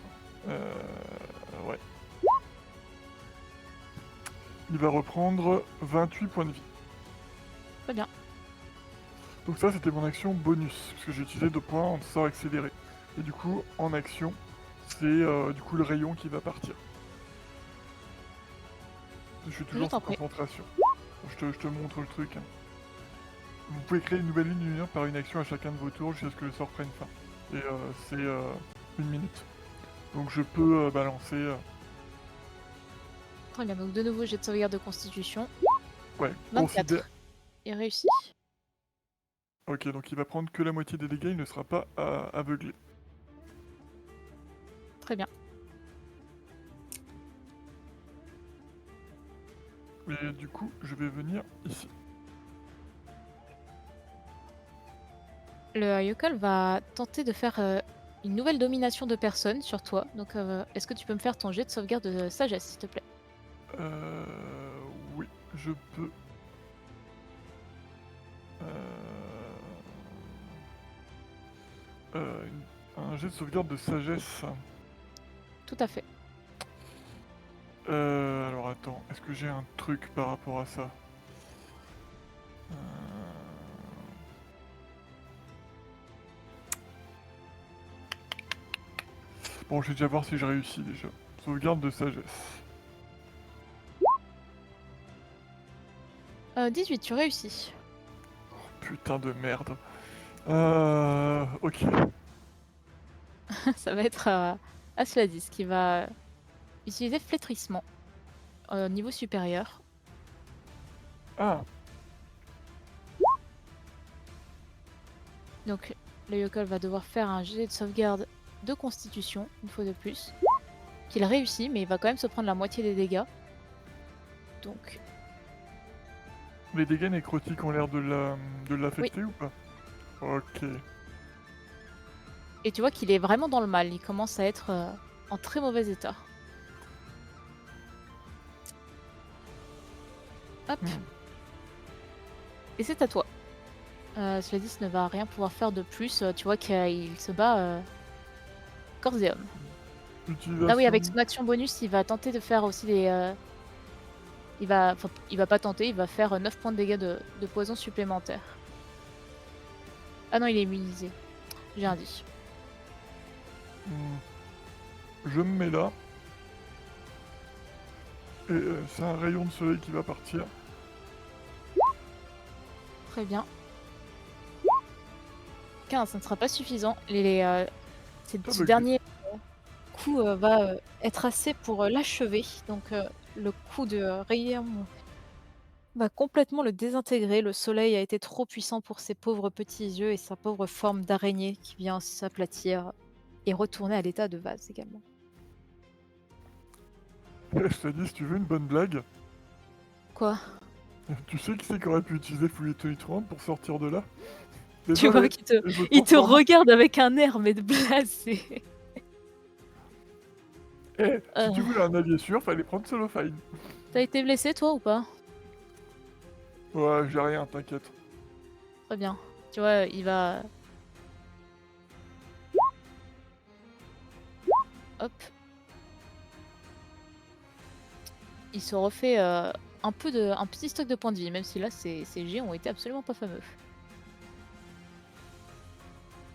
Ouais. Il va reprendre 28 points de vie. Très bien. Donc ça, c'était mon action bonus, parce que j'ai utilisé 2 points en sort accéléré. Et du coup, en action, c'est du coup le rayon qui va partir. Je suis toujours t'en en prie. concentration. Je te montre le truc. Hein. Vous pouvez créer une nouvelle ligne de lumière par une action à chacun de vos tours jusqu'à ce que le sort prenne fin. Et c'est 1 minute. Donc je peux balancer... Très bien. Donc de nouveau, jet de sauvegarde de constitution. Ouais, 24. considère... Et réussi. Ok, donc il va prendre que la moitié des dégâts, il ne sera pas aveuglé. Très bien. Et du coup, je vais venir ici. Le Yokol va tenter de faire une nouvelle domination de personne sur toi. Donc est-ce que tu peux me faire ton jet de sauvegarde de sagesse, s'il te plaît? Oui, je peux. Un jet de sauvegarde de sagesse. Tout à fait. Alors attends, est-ce que j'ai un truc par rapport à ça? Bon, je vais déjà voir si je réussis déjà. Sauvegarde de sagesse. 18, tu réussis. Putain de merde. Ok. Ça va être à Sladis qui va utiliser flétrissement niveau supérieur. Ah, Donc le Yokol va devoir faire un jet de sauvegarde de constitution, une fois de plus. Qu'il réussit, mais il va quand même se prendre la moitié des dégâts. Donc, les dégâts nécrotiques ont l'air de oui. l'affecter ou pas? Ok. Et tu vois qu'il est vraiment dans le mal. Il commence à être en très mauvais état. Hop. Hmm. Et c'est à toi. Sladis ne va rien pouvoir faire de plus. Tu vois qu'il se bat corps et âme. Ah oui, avec Utilisation. son action bonus, il va tenter de faire aussi des... il va pas tenter, il va faire 9 points de dégâts de poison supplémentaires. Ah non, il est immunisé. J'ai rien dit. Hmm. Je me mets là. Et c'est un rayon de soleil qui va partir. Très bien. 15, ça ne sera pas suffisant. Ces Ah ce bah, dernier coup va être assez pour l'achever. Donc le coup de rayon va complètement le désintégrer. Le soleil a été trop puissant pour ses pauvres petits yeux et sa pauvre forme d'araignée qui vient s'aplatir et retourner à l'état de vase également. je t'ai dit, si tu veux une bonne blague, Quoi? tu sais qui c'est qui aurait pu utiliser Fouiller Tony pour sortir de là? Tu vois Désolé, qu'il je me il te transforme. regarde avec un air mais de blasé. Eh, si tu Euh, voulais un allié sûr, fallait prendre Cellophane. T'as été blessé toi ou pas? Ouais, j'ai rien, t'inquiète. Très bien. Tu vois, il va... Hop. Il se refait un petit stock de points de vie, même si là, ces jets ont été absolument pas fameux.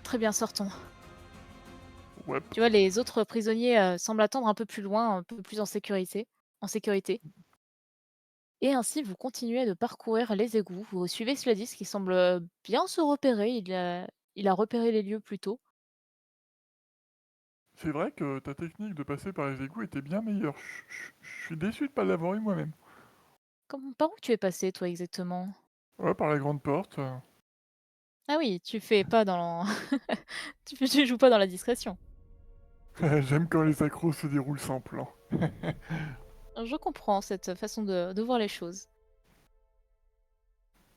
Très bien, sortons. Ouais. Tu vois, les autres prisonniers semblent attendre un peu plus loin, un peu plus en sécurité. Et ainsi, vous continuez de parcourir les égouts. Vous suivez Sladis qui semble bien se repérer. Il a repéré les lieux plus tôt. C'est vrai que ta technique de passer par les égouts était bien meilleure. Je suis déçu de pas l'avoir eu moi-même. Par où tu es passé, toi, exactement? Ouais, par la grande porte. Ah oui, tu fais pas dans... tu joues pas dans la discrétion. J'aime quand les accros se déroulent sans plan. Je comprends cette façon de voir les choses.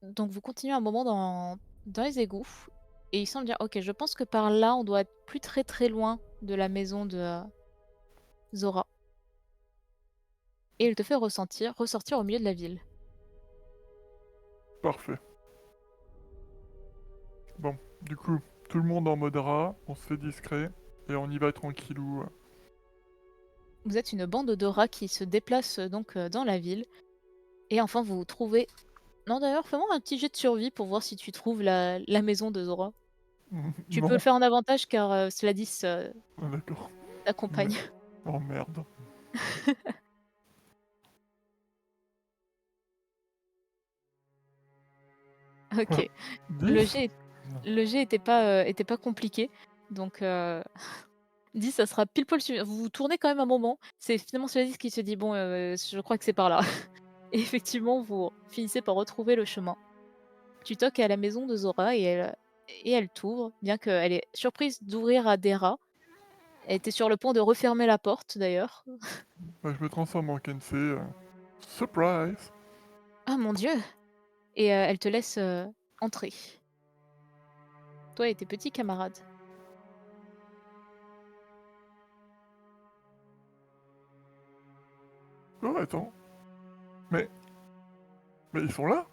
Donc vous continuez un moment dans les égouts et il semble dire ok, je pense que par là on doit être plus très très loin de la maison de Zora. Et il te fait ressortir au milieu de la ville. Parfait. Bon, du coup, tout le monde en mode rat, on se fait discret, et on y va tranquillou. Vous êtes une bande de rats qui se déplace donc dans la ville. Et enfin vous trouvez... Non d'ailleurs, fais-moi un petit jet de survie pour voir si tu trouves la maison de Zora. Tu peux le Non. faire en avantage car Sladis Ah, d'accord. t'accompagne. Oh merde. Ok. Le 10. jet, le jet était pas compliqué. Donc 10, ça sera pile poil suffisant. Vous vous tournez quand même un moment. C'est finalement Sladis qui se dit bon, je crois que c'est par là. Et effectivement, vous finissez par retrouver le chemin. Tu toques à la maison de Zora et elle t'ouvre, bien qu'elle est surprise d'ouvrir à des rats. Elle était sur le point de refermer la porte d'ailleurs. Bah, je me transforme en Kensei. Surprise. Ah mon Dieu! Et elle te laisse entrer. Toi et tes petits camarades. Oh, attends. Mais... Mais ils sont là?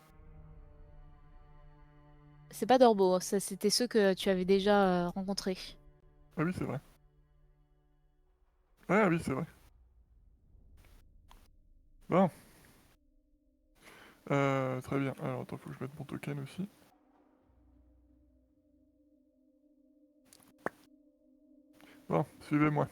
C'est pas Dorbo, ça c'était ceux que tu avais déjà rencontrés. Ah oui, c'est vrai. Ah oui, c'est vrai. Bon. Très bien. Alors, attends, faut que je mette mon token aussi. Bon, suivez-moi.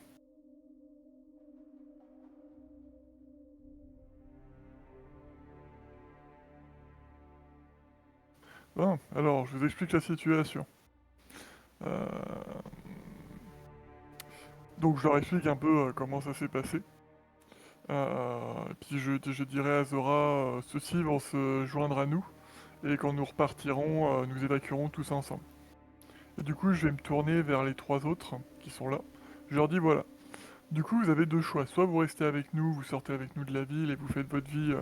Bon, alors, je vous explique la situation. Euh, Donc je leur explique un peu comment ça s'est passé. Et puis je dirai à Zora, ceux-ci vont se joindre à nous, et quand nous repartirons, nous évacuerons tous ensemble. Et du coup, je vais me tourner vers les trois autres qui sont là. Je leur dis voilà. Du coup, vous avez deux choix. Soit vous restez avec nous, vous sortez avec nous de la ville et vous faites votre vie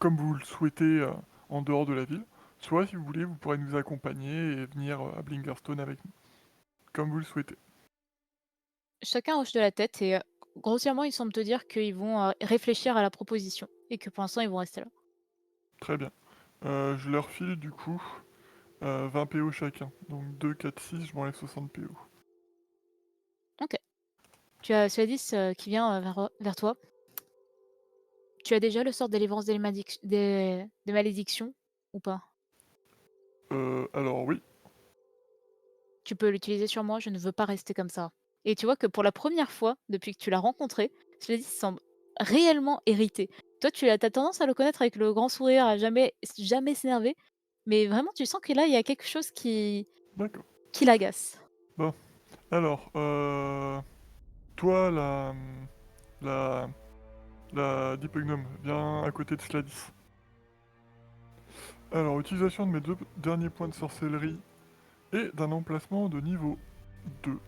comme vous le souhaitez en dehors de la ville. Soit, si vous voulez, vous pourrez nous accompagner et venir à Blingerstone avec nous, comme vous le souhaitez. Chacun hoche de la tête et grossièrement, ils semblent te dire qu'ils vont réfléchir à la proposition et que pour l'instant, ils vont rester là. Très bien. Je leur file du coup 20 PO chacun. Donc 2, 4, 6, je m'enlève 60 PO. Ok. Tu as Suadis qui vient vers toi. Tu as déjà le sort de délivrance des malédictions ou pas? Alors oui, Tu peux l'utiliser sur moi, je ne veux pas rester comme ça. Et tu vois que pour la première fois, depuis que tu l'as rencontré, Suadis semble réellement irrité. Toi, t'as tendance à le connaître avec le grand sourire, à jamais s'énerver. Mais vraiment, tu sens que là, il y a quelque chose d'accord. qui l'agace. Bon, alors, toi, la, la Dipognome, viens à côté de Sladis. Alors, utilisation de mes deux derniers points de sorcellerie et d'un emplacement de niveau 2,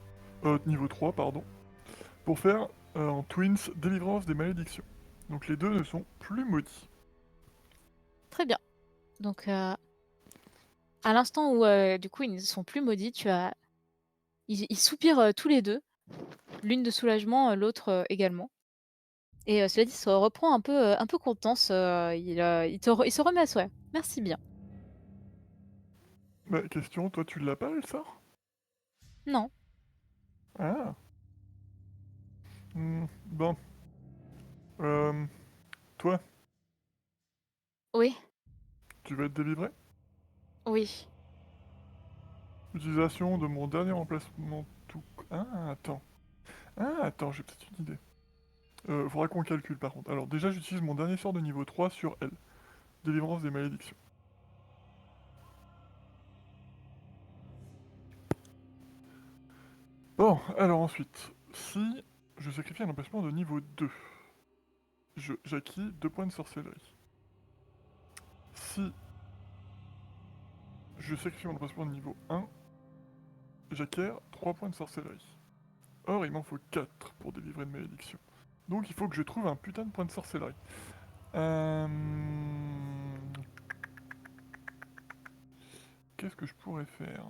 niveau 3, pardon, pour faire en Twins délivrance des malédictions. Donc les deux ne sont plus maudits. Très bien. Donc, à l'instant où, du coup, ils ne sont plus maudits, ils soupirent tous les deux, l'une de soulagement, l'autre également. Et cela dit, se reprend un peu contenance. Il se remet à sourire. Merci bien. Bah, question, toi tu l'as pas, le sort? Non, Ah, bon. Euh, toi, oui, tu vas être délivré? oui. Utilisation de mon dernier emplacement tout... Ah, attends. Ah, attends, j'ai peut-être une idée. Faudra qu'on calcule par contre. Alors déjà, j'utilise mon dernier sort de niveau 3 sur elle. Délivrance des malédictions. Bon, alors ensuite, si je sacrifie un emplacement de niveau 2, j'acquis 2 points de sorcellerie. Si je sacrifie mon emplacement de niveau 1, j'acquiers 3 points de sorcellerie. Or, il m'en faut 4 pour délivrer une malédiction. Donc il faut que je trouve un putain de point de sorcellerie. Qu'est-ce que je pourrais faire?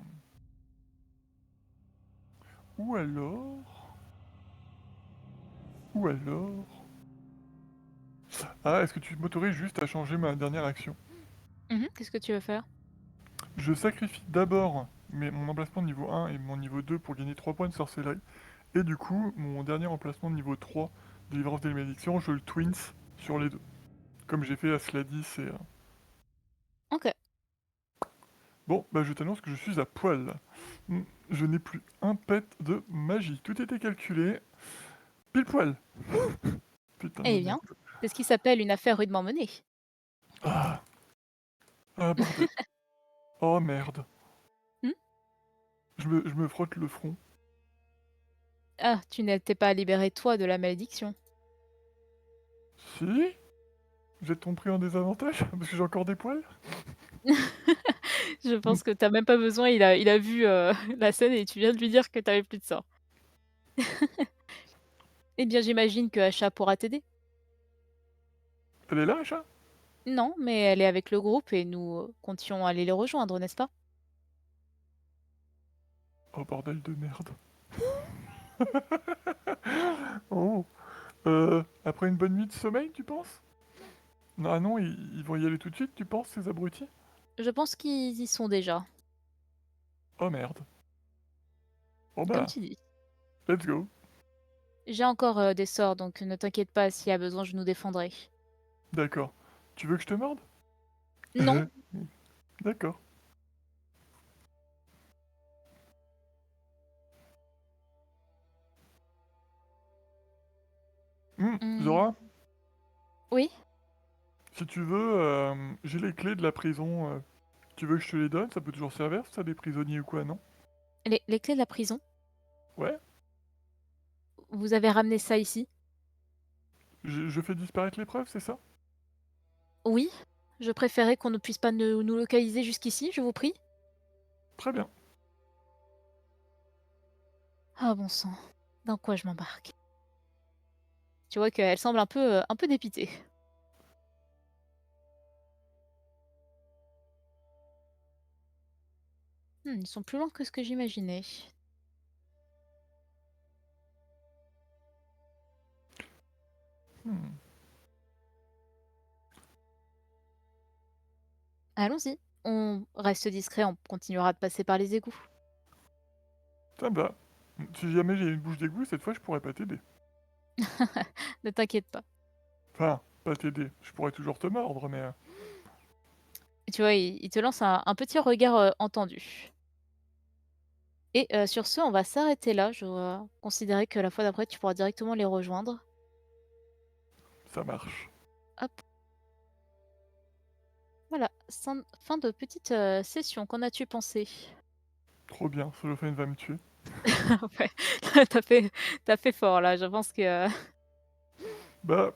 Ou alors... Ou alors... Ah, est-ce que tu m'autorises juste à changer ma dernière action? Qu'est-ce que tu veux faire? Je sacrifie d'abord mon emplacement de niveau 1 et mon niveau 2 pour gagner 3 points de sorcellerie. Et du coup, mon dernier emplacement de niveau 3, délivrance des malédictions, je le twins sur les deux. Comme j'ai fait à Sladis et... Ok. Bon, bah je t'annonce que je suis à poil. Je n'ai plus un pet de magie. Tout était calculé. Pile poil. Putain de Eh merde. bien, c'est ce qui s'appelle une affaire rudement menée. Ah, ah bordel. Oh merde. Hmm. Je me frotte le front. Ah, tu n'étais pas libéré, toi, de la malédiction. Si? Vous êtes compris en désavantage? Parce que j'ai encore des poils? Je pense que t'as même pas besoin, il a vu la scène et tu viens de lui dire que t'avais plus de sort. Eh bien, j'imagine que Asha pourra t'aider. Elle est là, Acha? Non, mais elle est avec le groupe et nous comptions aller les rejoindre, n'est-ce pas? Oh bordel de merde. Oh. Après une bonne nuit de sommeil, tu penses? Non, ah non, ils vont y aller tout de suite, tu penses, ces abrutis? Je pense qu'ils y sont déjà, Oh merde. Bon comme bah, tu dis. let's go. J'ai encore des sorts, donc ne t'inquiète pas, s'il y a besoin, je nous défendrai. D'accord. Tu veux que je te morde? Non. D'accord. Hmm, Zora, oui, si tu veux, j'ai les clés de la prison. Tu veux que je te les donne? Ça peut toujours servir si t'as des prisonniers ou quoi, non? les clés de la prison. Ouais, Vous avez ramené ça ici? je fais disparaître les preuves, c'est ça? Oui? Je préférais qu'on ne puisse pas nous localiser jusqu'ici, je vous prie. Très bien. Ah bon sang, dans quoi je m'embarque? Tu vois qu'elle semble un peu dépitée. Ils sont plus loin que ce que j'imaginais. Hmm. Allons-y. On reste discret, on continuera de passer par les égouts. Ça va. Si jamais j'ai une bouche d'égout, cette fois je pourrais pas t'aider. Ne t'inquiète pas. Enfin, pas t'aider. Je pourrais toujours te mordre, mais... Et tu vois, il te lance un petit regard entendu. Et sur ce, on va s'arrêter là. Je vais considérer que la fois d'après, tu pourras directement les rejoindre. ça marche. Hop, voilà. Fin de petite session. Qu'en as-tu pensé? Trop bien, Solofane va me tuer. Ouais, t'as fait, t'as fait fort là. Je pense que Bah, ouais,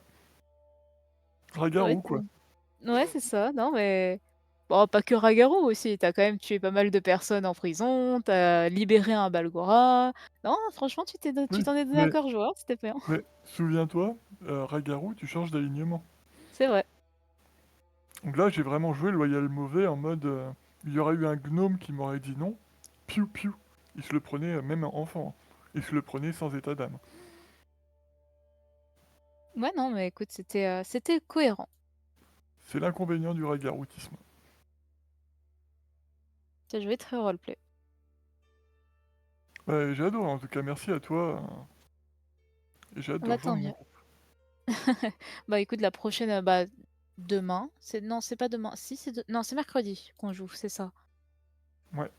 Ragarou, quoi. ouais, c'est ça. Non, mais bon, pas que Ragaru aussi. T'as quand même tué pas mal de personnes en prison. T'as libéré un Balgora. Non, franchement, tu Oui, t'en es donné à cœur joie. C'était bien. mais souviens-toi, Ragarou, tu changes d'alignement. C'est vrai. Donc là, j'ai vraiment joué le loyal mauvais en mode... il y aurait eu un gnome qui m'aurait dit non. Piou piou. Il se le prenait, même enfant. Il se le prenait sans état d'âme. Ouais, non, mais écoute, c'était cohérent. C'est l'inconvénient du ragaroutisme. T'as joué très roleplay. Bah, j'ai adoré, en tout cas, merci à toi. Et j'ai hâte de Bah, tant rejoindre mon mieux. groupe. Bah, écoute, la prochaine, bah, demain. Non, c'est pas demain. Si, non, c'est mercredi qu'on joue, c'est ça. Ouais.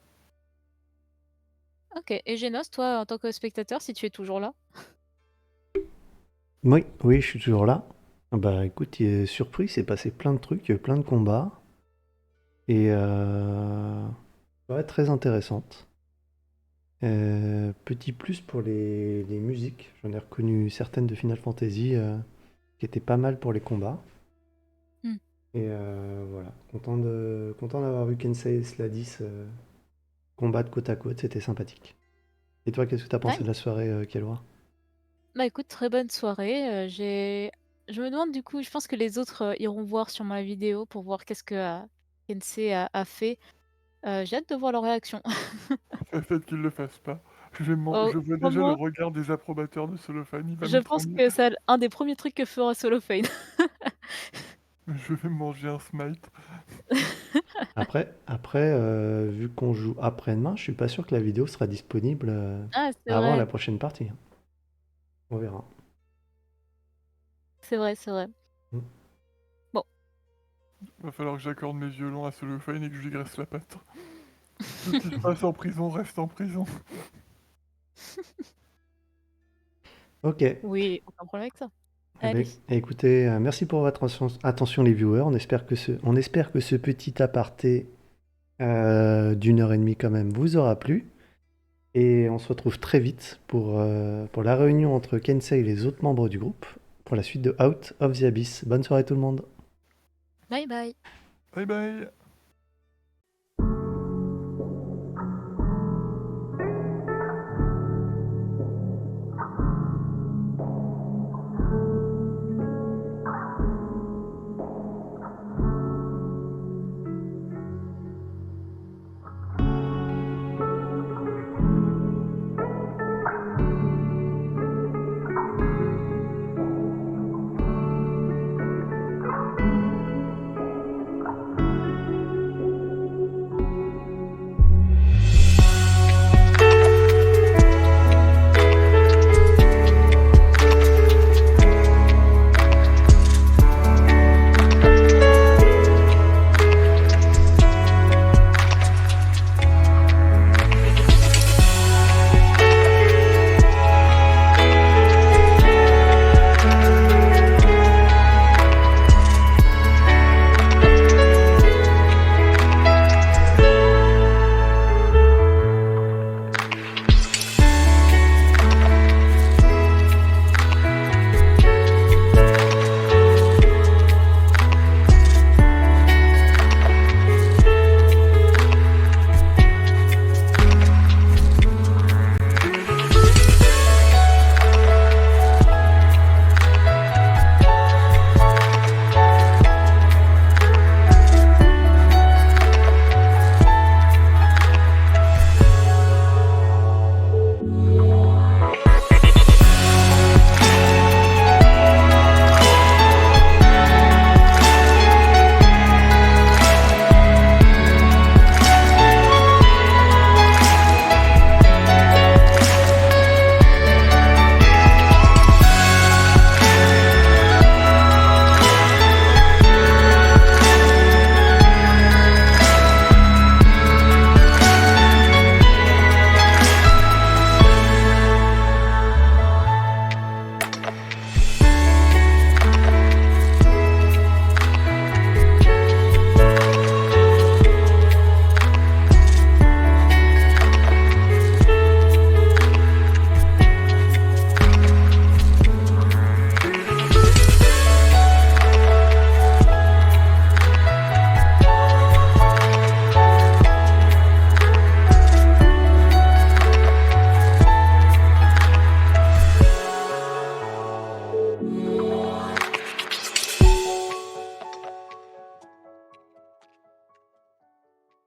Ok. Et Genos, toi, en tant que spectateur, si tu es toujours là. Oui, oui, je suis toujours là. Bah écoute, surpris, c'est passé plein de trucs, plein de combats. Et ouais, très intéressante. Petit plus pour les musiques. J'en ai reconnu certaines de Final Fantasy qui étaient pas mal pour les combats. Hmm. Et voilà, content d'avoir vu Kensei et Sladis combattre côte à côte, c'était sympathique. Et toi, qu'est-ce que t'as pensé Nice. de la soirée, Kellois? Bah, écoute, très bonne soirée. Je me demande du coup, je pense que les autres iront voir sur ma vidéo pour voir qu'est-ce que Kensei a fait. J'ai hâte de voir leur réaction. Peut-être qu'il le fasse pas. Oh, Je vois déjà le crois-moi, regard des approbateurs de Solofane, il va je me pense tremper. que c'est un des premiers trucs que fera Solofane. Je vais manger un smite. Après, vu qu'on joue après-demain, je suis pas sûr que la vidéo sera disponible Ah, c'est avant la vrai, prochaine partie, hein. On verra. c'est vrai, c'est vrai. Mm. Bon, Va falloir que j'accorde mes violons à Solofane et que je lui graisse la patte. Tout ce qui se passe en prison reste en prison. Ok. Eh oui, aucun problème avec ça. ben, Allez, écoutez, merci pour votre attention les viewers. On espère que ce petit aparté d'1 heure et demie quand même vous aura plu. Et on se retrouve très vite pour la réunion entre Kensei et les autres membres du groupe pour la suite de Out of the Abyss. Bonne soirée tout le monde. bye bye. Bye bye.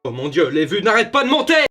Oh mon dieu, les vues n'arrêtent pas de monter!